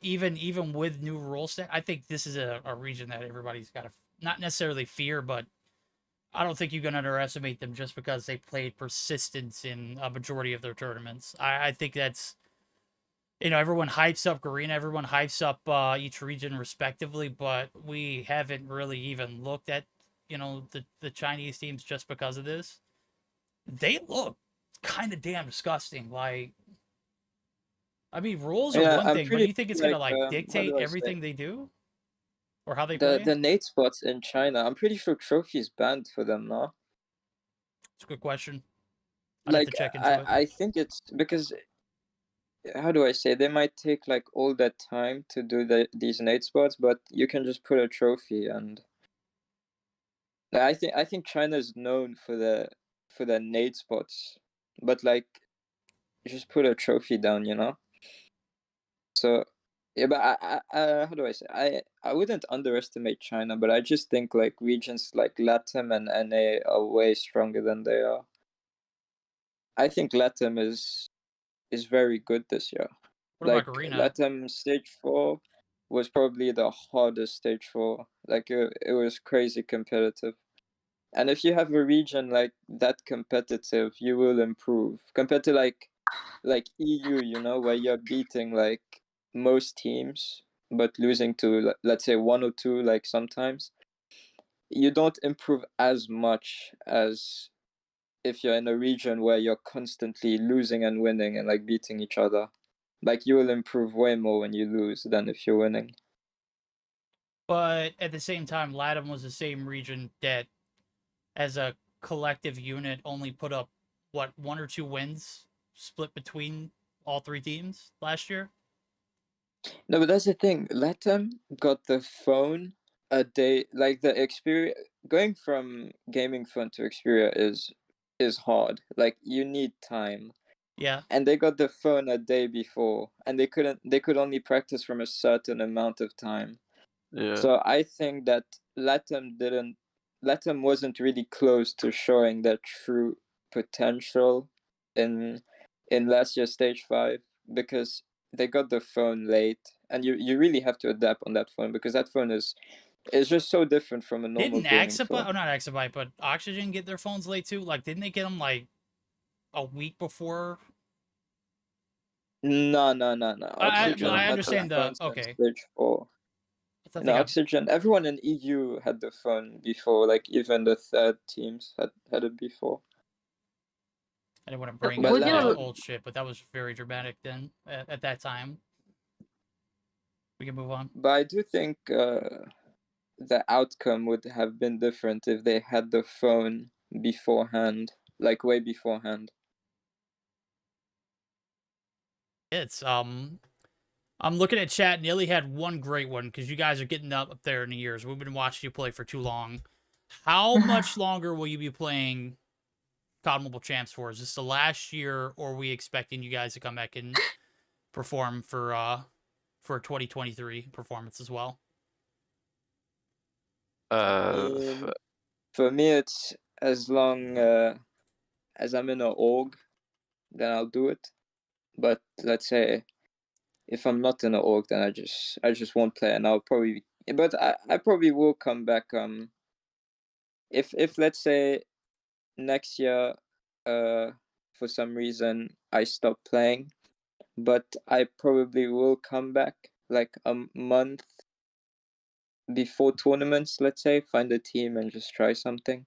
even with new rule set, I think this is a region that everybody's got to not necessarily fear, but I don't think you can underestimate them just because they played Persistence in a majority of their tournaments. I think that's, everyone hypes up Garena, everyone hypes up each region respectively, but we haven't really even looked at, the Chinese teams just because of this. They look kind of damn disgusting. Like, I mean, rules are one thing, but do you think it's going to dictate everything they do? Or how they play? The Nate spots in China, I'm pretty sure trophy's banned for them now. It's a good question. I'd have to check into it. I think it's because how do I say, they might take like all that time to do these nade spots, but you can just put a trophy. And I think China is known for the nade spots, but like just put a trophy down, you know. So yeah, but how do I say, I wouldn't underestimate China, but I just think like regions like LATAM and NA are way stronger than they are. I think LATAM is very good this year. What about Like Garena? LATAM stage 4 was probably the hardest stage 4. Like it was crazy competitive. And if you have a region like that competitive, you will improve compared to like EU, you know, where you're beating like most teams but losing to let's say one or two like sometimes. You don't improve as much as if you're in a region where you're constantly losing and winning and like beating each other. Like you will improve way more when you lose than if you're winning. But at the same time, LATAM was the same region that, as a collective unit, only put up what, 1 or 2 wins split between all 3 teams last year. No, but that's the thing. LATAM got the phone a day. Like the Xperia, going from gaming phone to Xperia is hard. Like you need time. Yeah. And they got the phone a day before, and they could only practice from a certain amount of time. Yeah. So I think that LATAM wasn't really close to showing their true potential in last year's stage 5, because they got the phone late, and you really have to adapt on that phone, because that phone is just so different from a normal Didn't gaming Exabyte, phone. oh not Exabyte, but Oxygen get their phones late too? Like, didn't they get them like a week before? No. Oxygen I Oxygen had the understand the, phones in okay. stage 4. I thought No, they got, Oxygen. Everyone in EU had the phone before. Like even the third teams had it before. I didn't want to bring But up Would that you old shit, but that was very dramatic then at that time. We can move on. But I do think the outcome would have been different if they had the phone beforehand, like way beforehand. It's I'm looking at chat. Nearly had one great one because you guys are getting up there in the years. We've been watching you play for too long. How much longer will you be playing COD Mobile Champs for? Is this the last year, or are we expecting you guys to come back and perform for a 2023 performance as well? For me, it's as long as I'm in an org, then I'll do it. But let's say if I'm not in an org, then I just won't play, and I'll probably. But I probably will come back. If let's say next year, for some reason I stop playing, but I probably will come back like a month before tournaments. Let's say find a team and just try something.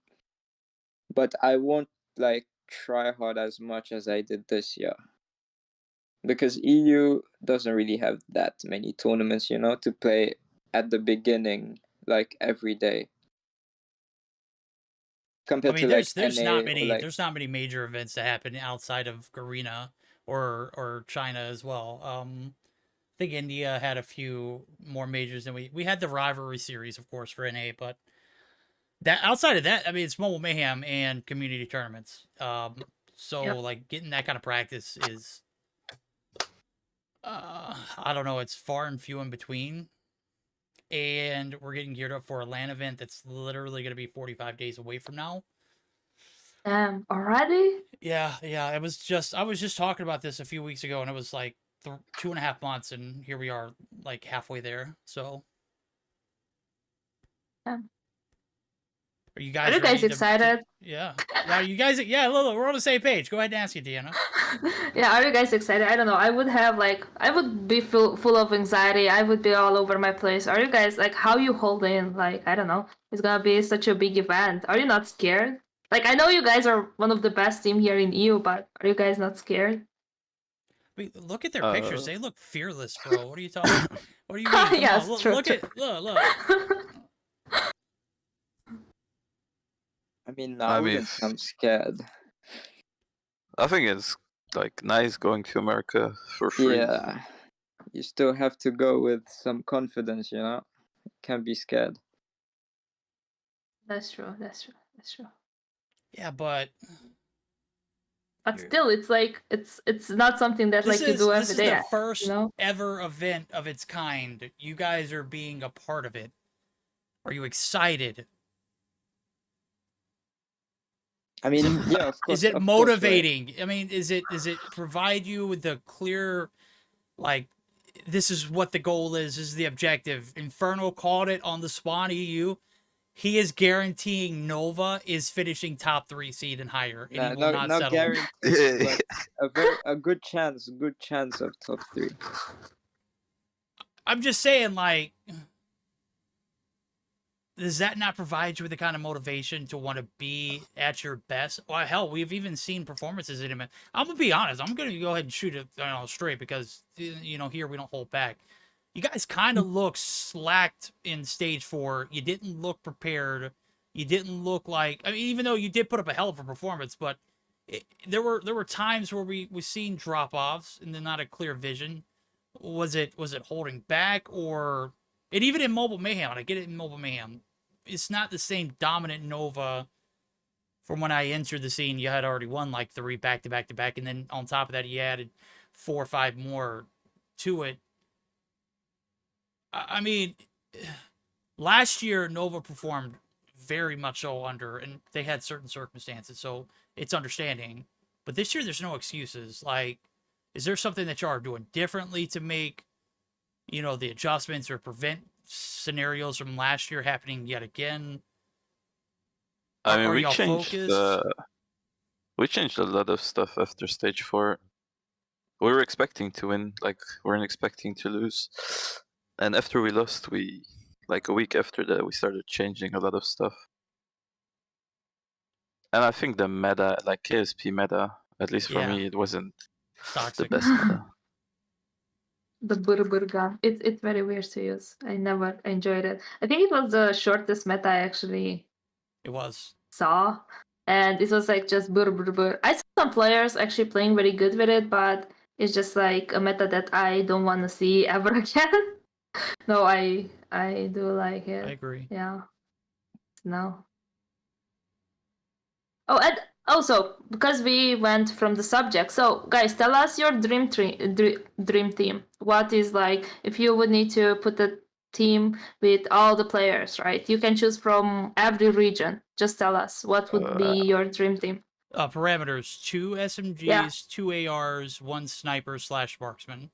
But I won't like try hard as much as I did this year, because EU doesn't really have that many tournaments, you know, to play at the beginning like every day. I Compared mean, to like there's NA not or many like there's not many major events that happen outside of Garena or China as well. I think India had a few more majors than we had the rivalry series, of course, for NA, but that outside of that, I mean, it's Mobile Mayhem and community tournaments. So Yep. like getting that kind of practice is, I don't know, it's far and few in between. And we're getting geared up for a LAN event that's literally going to be 45 days away from now. Damn, already? Yeah. I was just talking about this a few weeks ago, and it was like 2.5 months, and here we are, like halfway there. So, Yeah. are you Are guys you guys ready excited? yeah. You guys, yeah, Lilo, we're on the same page. Go ahead and ask you, Dianna. Yeah, are you guys excited? I don't know. I would be full of anxiety. I would be all over my place. Are you guys like, how you hold in? Like, I don't know. It's gonna be such a big event. Are you not scared? Like, I know you guys are one of the best team here in EU, but are you guys not scared? Wait, look at their pictures. They look fearless, bro. What are you talking? What do you mean? Come Yes, on, true, look true. at look. I mean, I I mean, wouldn't. I'm scared. I think it's like nice going to America for free. Yeah, you still have to go with some confidence, you know. Can't be scared. That's true. That's true. That's true. Yeah, but Still, it's like it's not something that like you do every day. the first you know? ever event of its kind. You guys are being a part of it. Are you excited? I mean, yeah, of course. Is it of course, motivating? I mean, is it provide you with the clear, like, this is what the goal is. This is the objective. Inferno called it on the Spawn EU. He is guaranteeing Nova is finishing top 3 seed and higher, and he will not not settle. guaranteed, but a good chance of top 3. I'm just saying, like, does that not provide you with the kind of motivation to want to be at your best? Well, hell, we've even seen performances in him. I'm gonna be honest. I'm gonna go ahead and shoot it straight because here we don't hold back. You guys kind of look slacked in stage 4. You didn't look prepared. You didn't look like. I mean, even though you did put up a hell of a performance, but there were times where we seen drop offs and then not a clear vision. Was it holding back or? And even in Mobile Mayhem, and I get it in Mobile Mayhem, it's not the same dominant Nova from when I entered the scene. You had already won like 3 back to back to back, and then on top of that, you added 4 or 5 more to it. I mean, last year Nova performed very much so under, and they had certain circumstances, so it's understanding. But this year, there's no excuses. Like, is there something that you are doing differently to make, the adjustments or prevent scenarios from last year happening yet again? I mean, Are we y'all changed a lot of stuff after stage 4. We were expecting to win, like we weren't expecting to lose. And after we lost, we like a week after that we started changing a lot of stuff. And I think the meta, like KSP meta, at least for me, it wasn't Toxic. the best meta. The burr gun. It's very weird to use. I never enjoyed it. I think it was the shortest meta I actually It was. saw. And it was like just burr burr burr. I saw some players actually playing very good with it, but it's just like a meta that I don't want to see ever again. No, I do like it. I agree. Yeah. No. Oh, and also because we went from the subject, so guys, tell us your dream team. What is like if you would need to put a team with all the players, right? You can choose from every region. Just tell us what would be your dream team. Parameters: 2 SMGs, 2 ARs, 1 sniper / marksman.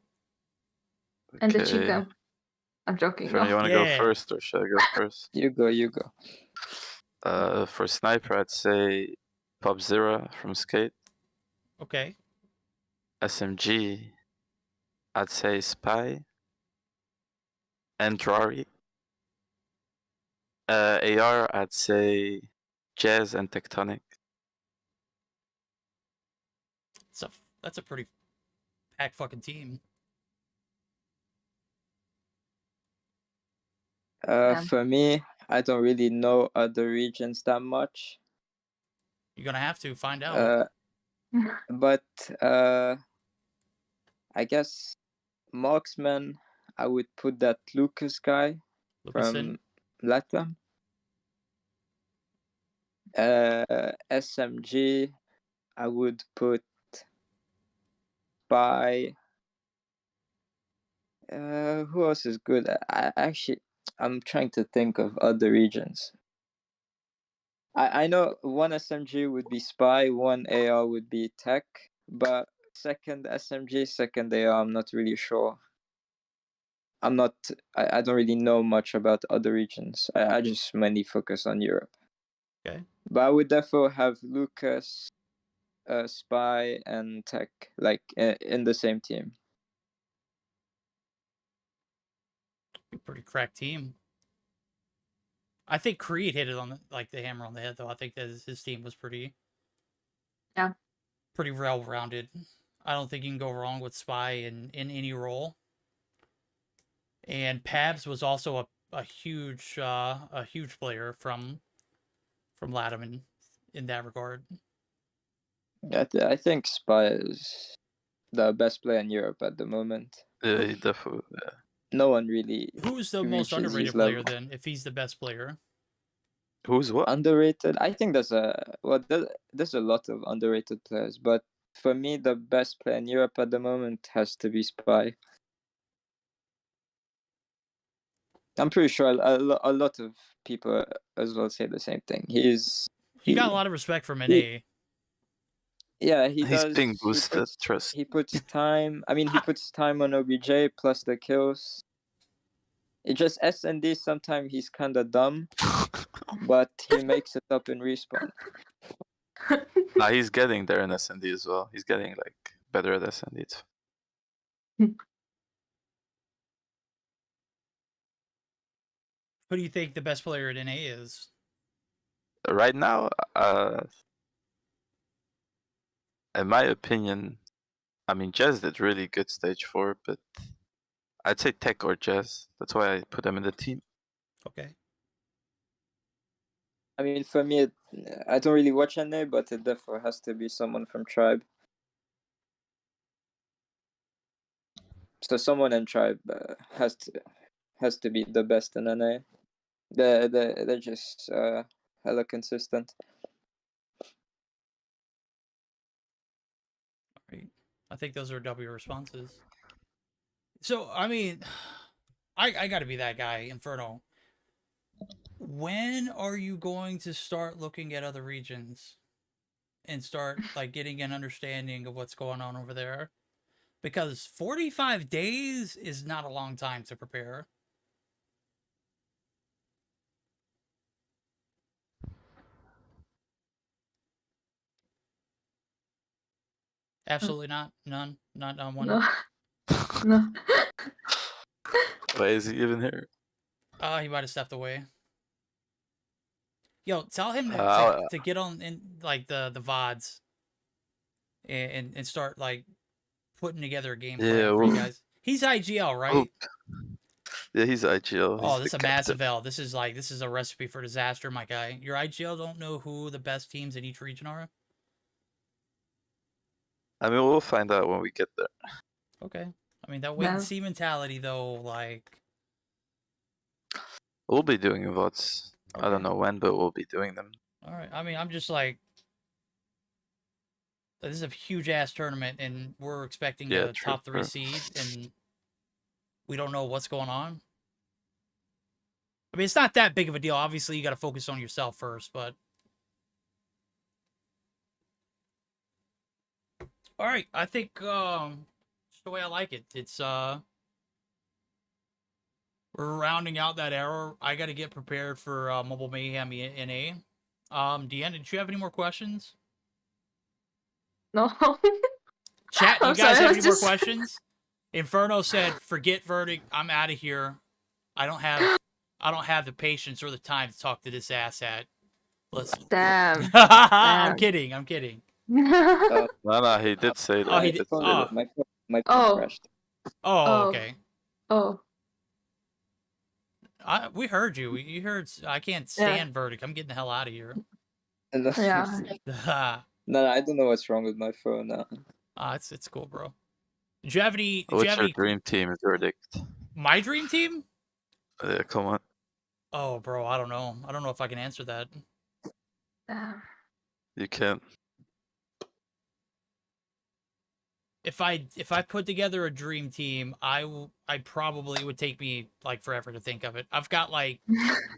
And the chicken. I'm joking. You want to go first, or should I go first? You go. For sniper, I'd say Pop Zero from Skate. Okay. SMG, I'd say Spy. And Drari. AR, I'd say Jazz and Tectonic. That's a pretty packed fucking team. For me, I don't really know other regions that much. You're gonna have to find out. But I guess marksman, I would put that Lucas guy from Latvia. SMG, I would put Spy. Who else is good? I'm trying to think of other regions. I know one SMG would be Spy, one AR would be Tech, but second SMG, second AR, I'm not really sure. I don't really know much about other regions. I just mainly focus on Europe. Okay. But I would definitely have Lucas, Spy, and Tech like in the same team. Pretty cracked team. I think Creed hit it on the hammer on the head, though. I think that his team was pretty well-rounded. I don't think you can go wrong with Spy in any role. And Pabs was also a huge player from Latam in that regard. I think Spy is the best player in Europe at the moment. Yeah, he definitely. Yeah. No one really Who's the most reaches underrated his player level. then, if he's the best player? Who's what? Underrated. I think there's a lot of underrated players, but for me, the best player in Europe at the moment has to be Spy. I'm pretty sure a lot of people as well say the same thing. He got a lot of respect from he NA. yeah, he He's does. being boosted. Trust. He puts time. I mean, he puts time on OBJ plus the kills. It just S&D sometimes he's kind of dumb, but he makes it up in respawn. Nah, he's getting there in S&D as well. He's getting like better at S&D. Who do you think the best player at NA is? Right now, in my opinion, I mean, Jazz did really good stage 4, but I'd say Tech or Jazz. That's why I put them in the team. Okay. I mean, for me, I don't really watch NA, but it therefore has to be someone from Tribe. So someone in Tribe has to be the best in NA. They're just hella consistent. Right. I think those are W responses. So, I mean, I got to be that guy, Inferno. When are you going to start looking at other regions and start like getting an understanding of what's going on over there? Because 45 days is not a long time to prepare. Absolutely not. None. Not on one. No. No. Why is he even here? He might have stepped away. Yo, tell him to get on in like the VODs and start like putting together a game plan for you guys. He's IGL, right? Yeah, he's IGL. Oh, He's this is the a massive L. This is a recipe for disaster, my guy. Your IGL don't know who the best teams in each region are? I mean, we'll find out when we get there. Okay. I mean, that wait and see mentality, though, like... We'll be doing VODs. Okay. I don't know when, but we'll be doing them. All right. I mean, I'm just like... This is a huge-ass tournament, and we're expecting a top 3 seed, and we don't know what's going on. I mean, it's not that big of a deal. Obviously, you got to focus on yourself first, but... All right. I think, just the way I like it. It's, we're rounding out that era. I got to get prepared for Mobile Mayhem NA. Dianna, did you have any more questions? No. Chat, you guys have any more questions? Inferno said, "Forget verdict. I'm out of here. I don't have the patience or the time to talk to this asshat." Listen. Damn. I'm kidding. No, he did say that. Oh, he did. My phone crashed. Oh, okay. Oh. We heard you. You heard. I can't stand verdict. I'm getting the hell out of here. Yeah. No, I don't know what's wrong with my phone now. It's cool, bro. Do you have any? What's your dream team verdict? My dream team? Yeah, come on. Oh, bro, I don't know. I don't know if I can answer that. You can't. If I put together a dream team, I probably would take me like forever to think of it. I've got like,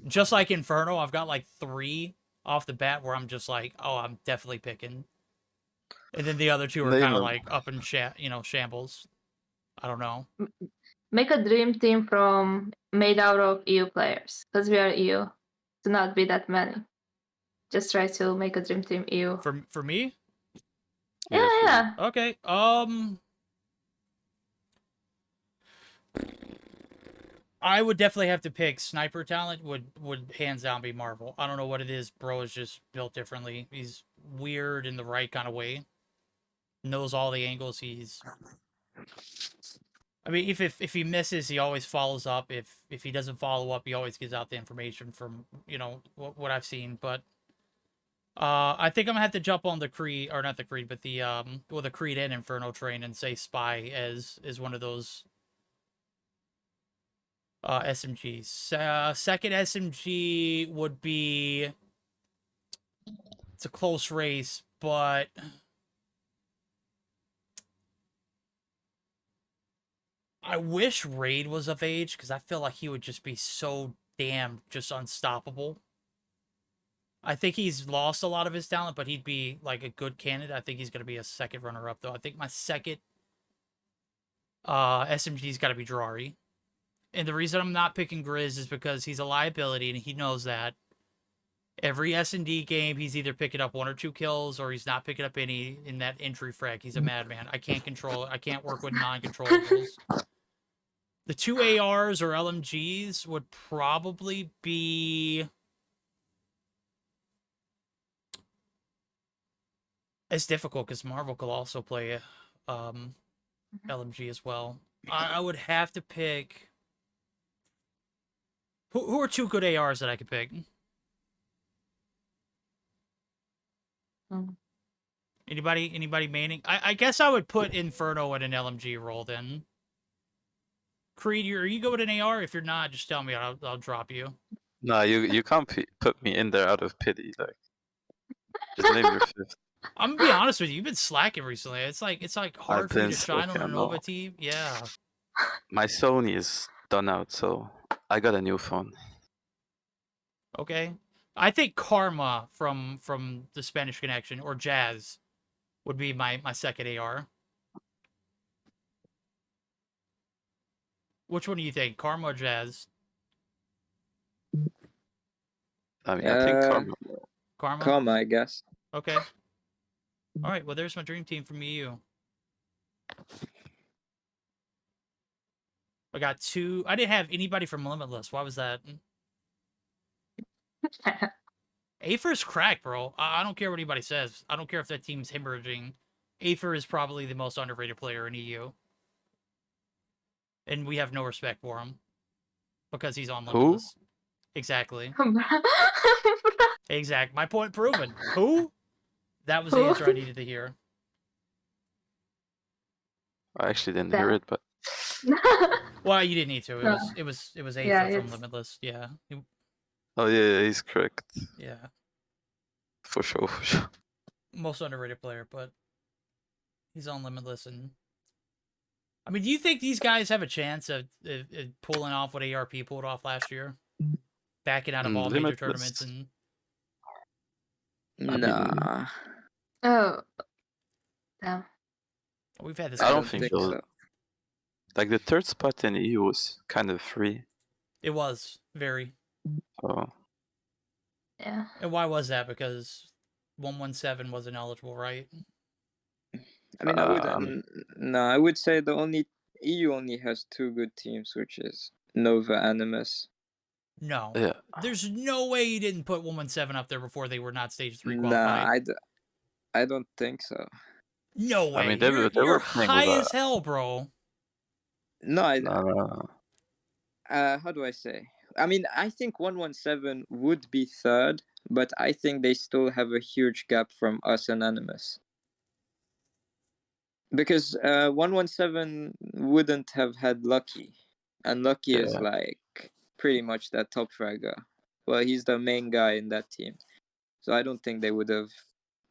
just like Inferno, I've got like 3 off the bat where I'm just like, oh, I'm definitely picking. And then the other 2 are kind of like up in shambles. I don't know. Make a dream team made out of EU players, because we are EU. Do not be that many. Just try to make a dream team EU. For me? Yeah. Okay. I would definitely have to pick sniper talent. Would hands down be Marvel. I don't know what it is. Bro is just built differently. He's weird in the right kind of way. Knows all the angles. I mean, if he misses, he always follows up. If he doesn't follow up, he always gives out the information from what I've seen. But I think I'm gonna have to jump on the Creed, or not the Creed, but the the Creed and Inferno train and say Spy as one of those SMGs. Second SMG would be, it's a close race, but I wish Raid was of age because I feel like he would just be so damn just unstoppable. I think he's lost a lot of his talent, but he'd be like a good candidate. I think he's going to be a second runner-up, though. I think my second SMG's got to be Drari. And the reason I'm not picking Grizz is because he's a liability, and he knows that. Every S&D game, he's either picking up 1 or 2 kills, or he's not picking up any in that entry frag. He's a madman. I can't control it. I can't work with non-controllables. The 2 ARs or LMGs would probably be... It's difficult because Marvel could also play LMG as well. I would have to pick... Who are 2 good ARs that I could pick? Anybody maining? I guess I would put Inferno in an LMG role then. Creed, are you good with an AR? If you're not, just tell me. I'll drop you. No, you can't put me in there out of pity. Like, just name your 5th. I'm gonna be honest with you. You've been slacking recently. It's like hard for you to shine on a I know. Nova team. Yeah. My Sony is done out, so I got a new phone. Okay. I think Karma from the Spanish Connection or Jazz would be my second AR. Which one do you think, Karma or Jazz? I mean, I think Karma. Karma, I guess. Okay. All right. Well, there's my dream team from you. I got 2. I didn't have anybody from Limitless. Why was that? Aether's cracked, bro. I don't care what anybody says. I don't care if that team's hemorrhaging. Aether is probably the most underrated player in EU. And we have no respect for him. Because he's on Limitless. Who? Exactly. Exact. My point proven. Who? That was the answer I needed to hear. I actually didn't hear it, but... Well, you didn't need to. It was Aether from Limitless. Yeah. Oh yeah, he's correct. Yeah. For sure. Most underrated player, but he's on Limitless. And I mean, do you think these guys have a chance of pulling off what ARP pulled off last year? Backing out of all major tournaments and... Nah. Oh. Yeah. We've had this. I don't think so. Like, the 3rd spot in EU was kind of free. It was. Very. Oh. Yeah. And why was that? Because 117 wasn't eligible, right? I mean, I would say the EU only has 2 good teams, which is Nova Animus. No. Yeah. There's no way you didn't put 117 up there before they were not stage 3 qualified. Nah, I don't think so. No way. I mean, they were high as hell, bro. No, how do I say? I mean, I think 117 would be 3rd, but I think they still have a huge gap from us and Animus. Because 117 wouldn't have had Lucky. And Lucky is like pretty much that top fragger. Well, he's the main guy in that team. So I don't think they would have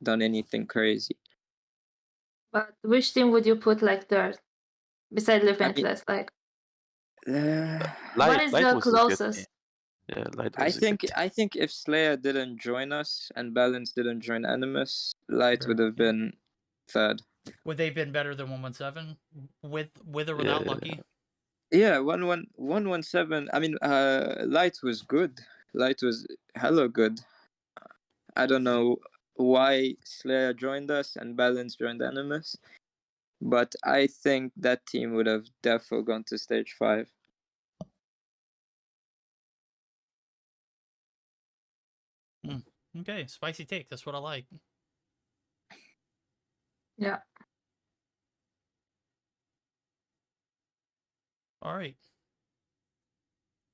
done anything crazy. But which team would you put like 3rd? Besides Limitless, like... what is the closest? Yeah, Light I think if Slayer didn't join us and Balance didn't join Animus, Light would have been 3rd. Would they have been better than 117? With or without Lucky? Yeah, 117. I mean, Light was good. Light was hella good. I don't know why Slayer joined us and Balance joined Animus, but I think that team would have definitely gone to stage 5. Okay, spicy take. That's what I like. Yeah. All right.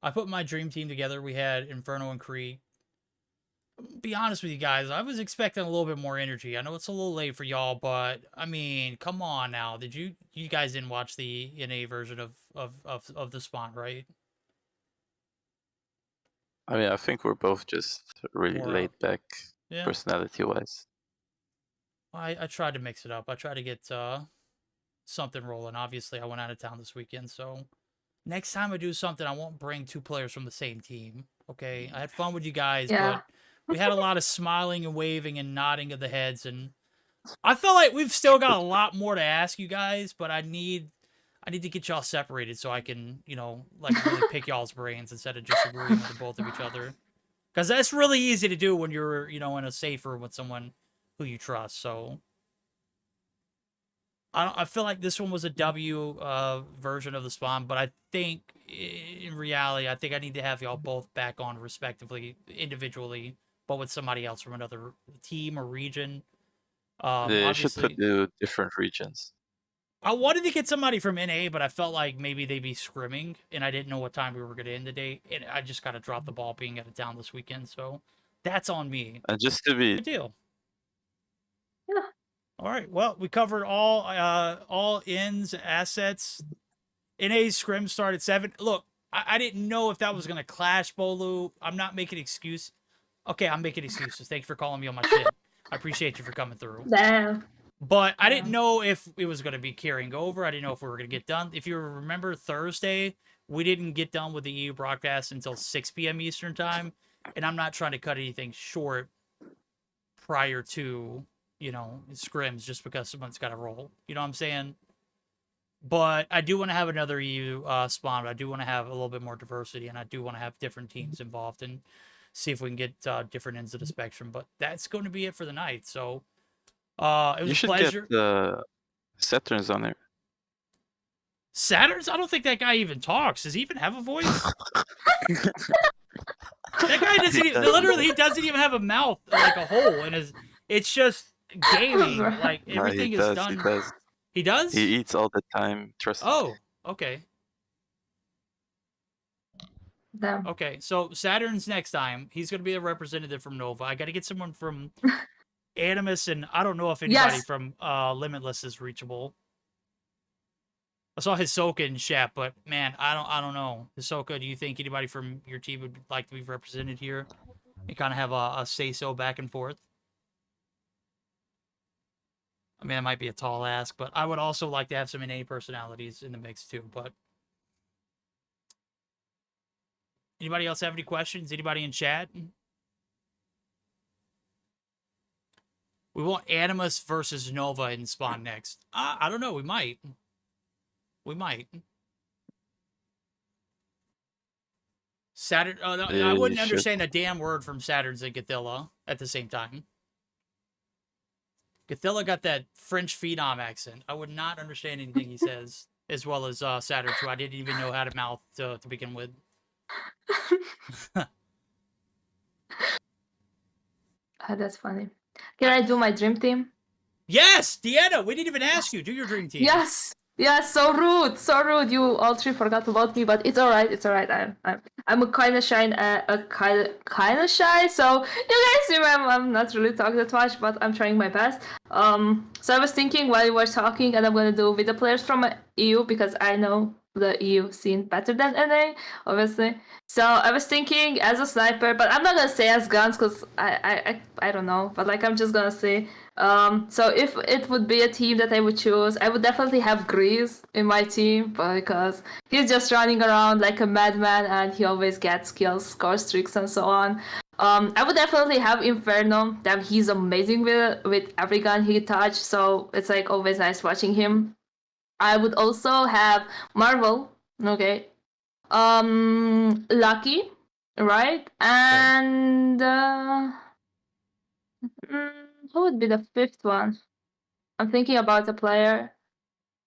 I put my dream team together. We had Inferno and Creed. be honest with you guys, I was expecting a little bit more energy. I know it's a little late for y'all, but I mean, come on now. Did you guys didn't watch the NA version of the spawn, right? I mean, I think we're both just really More laid back, Yeah. personality-wise. I tried to mix it up. I tried to get something rolling. Obviously, I went out of town this weekend, so next time I do something, I won't bring 2 players from the same team. Okay, I had fun with you guys, Yeah. but we had a lot of smiling and waving and nodding of the heads, and I feel like we've still got a lot more to ask you guys, but I need to get y'all separated so I can, like really pick y'all's brains instead of just agreeing with the both of each other. Because that's really easy to do when you're, in a safe room with someone who you trust. So I feel like this one was a W version of the spawn, but I think in reality, I think I need to have y'all both back on respectively, individually, but with somebody else from another team or region. They should put Obviously, different regions. I wanted to get somebody from NA, but I felt like maybe they'd be scrimming, and I didn't know what time we were going to end the day, and I just kind of dropped the ball being out of town this weekend, so that's on me. And just to be Good deal. Yeah. All right. Well, we covered all ins, assets. NA's scrim started 7. Look, I didn't know if that was gonna clash, Bolu. I'm not making excuse. Okay, I'm making excuses. Thank you for calling me on my shit. I appreciate you for coming through. Damn. But I didn't know if it was gonna be carrying over. I didn't know if we were gonna get done. If you remember Thursday, we didn't get done with the EU broadcast until 6 p.m. Eastern time, and I'm not trying to cut anything short prior to scrims just because someone's got to roll. You know what I'm saying? But I do want to have another EU spawn. But I do want to have a little bit more diversity, and I do want to have different teams involved and see if we can get different ends of the spectrum. But that's going to be it for the night. So it was a pleasure. Get the Saturn's on there. Saturn's? I don't think that guy even talks. Does he even have a voice? That guy doesn't even, literally, he doesn't even have a mouth, like a hole in his. It's just gaming. Like everything is done. He does. He does? He eats all the time. Trust me. Oh, okay. Damn. Okay, so Saturn's next time. He's going to be a representative from Nova. I got to get someone from Animus, and I don't know if anybody from Limitless is reachable. I saw Hisoka in chat, but man, I don't know. Hisoka, do you think anybody from your team would like to be represented here and kind of have a say-so back and forth? I mean, it might be a tall ask, but I would also like to have some NA personalities in the mix too. But anybody else have any questions? Anybody in chat? We want Animus versus Nova in spawn next. I don't know. We might. We might. Saturn. No, I wouldn't understand a damn word from Saturn's and Gathilla at the same time. Gathilla got that French phenom accent. I would not understand anything he says, as well as Saturn, who I didn't even know how to mouth to begin with. That's funny. Can I do my dream team? Yes, Dianna. We didn't even ask you. Do your dream team. Yes. Yes. So rude. So rude. You all three forgot about me, but it's alright. It's alright. I'm a kind of shy. Kind of shy. So you guys see, I'm not really talking that much, but I'm trying my best. So I was thinking while you were talking, and I'm gonna do with the players from EU because I know the EU scene better than NA, obviously. So I was thinking as a sniper, but I'm not gonna say as guns because I don't know. But like I'm just gonna say. So if it would be a team that I would choose, I would definitely have Grease in my team because he's just running around like a madman and he always gets kills, score streaks, and so on. I would definitely have Inferno. That he's amazing with every gun he touches, so it's like always nice watching him. I would also have Marvel. Okay. Lucky, right? And who would be the fifth one? I'm thinking about a player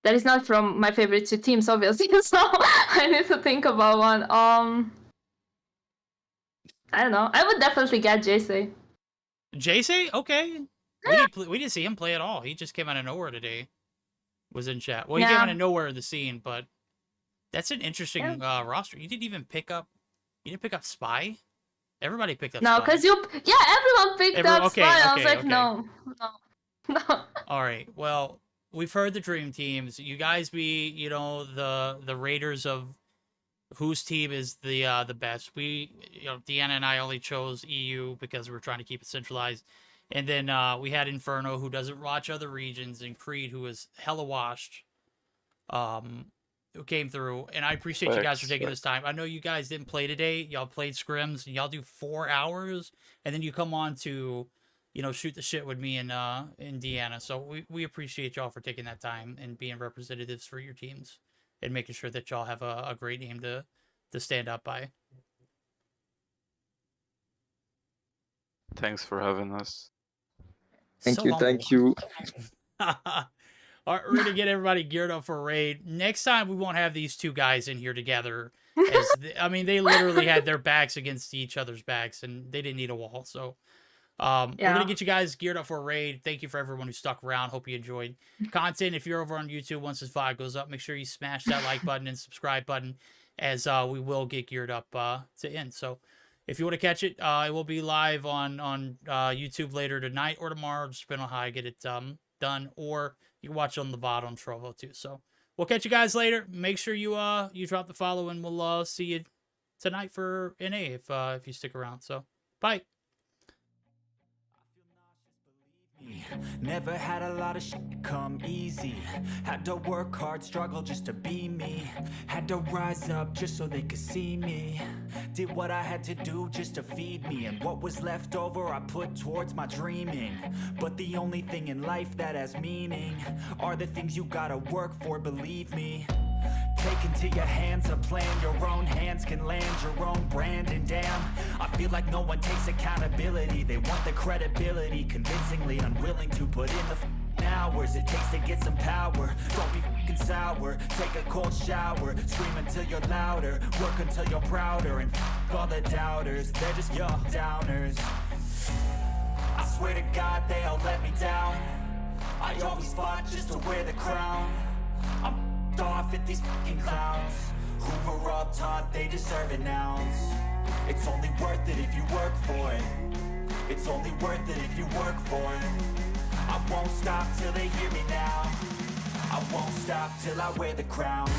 that is not from my favorite two teams, obviously. So I need to think about one. I don't know. I would definitely get JC. JC? Okay. We didn't see him play at all. He just came out of nowhere today. Was in chat. Well, he came out of nowhere in the scene, but that's an interesting roster. You didn't even pick up. You didn't pick up Spy. Everybody picked up No, Spy. because everyone picked up okay, Spy. I was okay, like, okay. no. All right. Well, we've heard the dream teams. You guys be, the raiders of whose team is the best. We, Dianna and I only chose EU because we're trying to keep it centralized. And then we had Inferno, who doesn't watch other regions, and Creed, who is hella washed, who came through. And I appreciate you guys for taking this time. I know you guys didn't play today. Y'all played scrims, and y'all do 4 hours, and then you come on to, shoot the shit with me and Dianna. So we appreciate y'all for taking that time and being representatives for your teams and making sure that y'all have a great name to stand up by. Thanks for having us. Thank you. All right, we're gonna get everybody geared up for a raid. Next time we won't have these two guys in here together. They literally had their backs against each other's backs, and they didn't need a wall. So we're gonna get you guys geared up for a raid. Thank you for everyone who stuck around. Hope you enjoyed content. If you're over on YouTube, once this VOD goes up, make sure you smash that like button and subscribe button, as we will get geared up to end. So if you want to catch it, it will be live on YouTube later tonight or tomorrow, just depending on how I get it done. Or you can watch it on the VOD on Trovo too. So we'll catch you guys later. Make sure you drop the follow, and we'll see you tonight for NA if you stick around. So bye. Never had a lot of shit come easy. Had to work hard, struggle just to be me. Had to rise up just so they could see me. Did what I had to do just to feed me. And what was left over I put towards my dreaming. But the only thing in life that has meaning are the things you gotta work for, believe me. Take into your hands a plan. Your own hands can land your own brand. And damn, I feel like no one takes accountability. They want the credibility, convincingly unwilling to put in the hours it takes to get some power. Don't be fucking sour, take a cold shower. Scream until you're louder, work until you're prouder. And all the doubters, they're just your downers. I swear to God they all let me down. I always fought just to wear the crown. I'm off at these fucking clowns who were all taught they deserve an ounce. It's only worth it if you work for it. It's only worth it if you work for it. I won't stop till they hear me now. I won't stop till I wear the crown.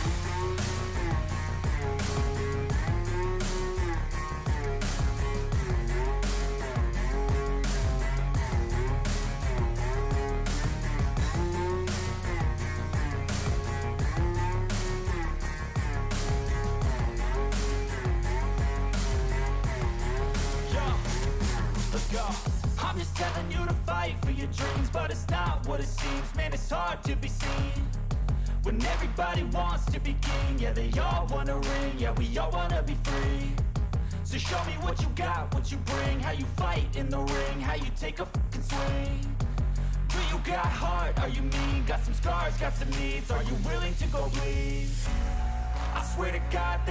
I'm just telling you to fight for your dreams, but it's not what it seems. Man, it's hard to be seen when everybody wants to be king. Yeah, they all wanna ring, yeah, we all wanna be free. So show me what you got, what you bring, how you fight in the ring, how you take a fucking swing. Do you got heart, are you mean? Got some scars, got some needs, are you willing to go bleed? I swear to God they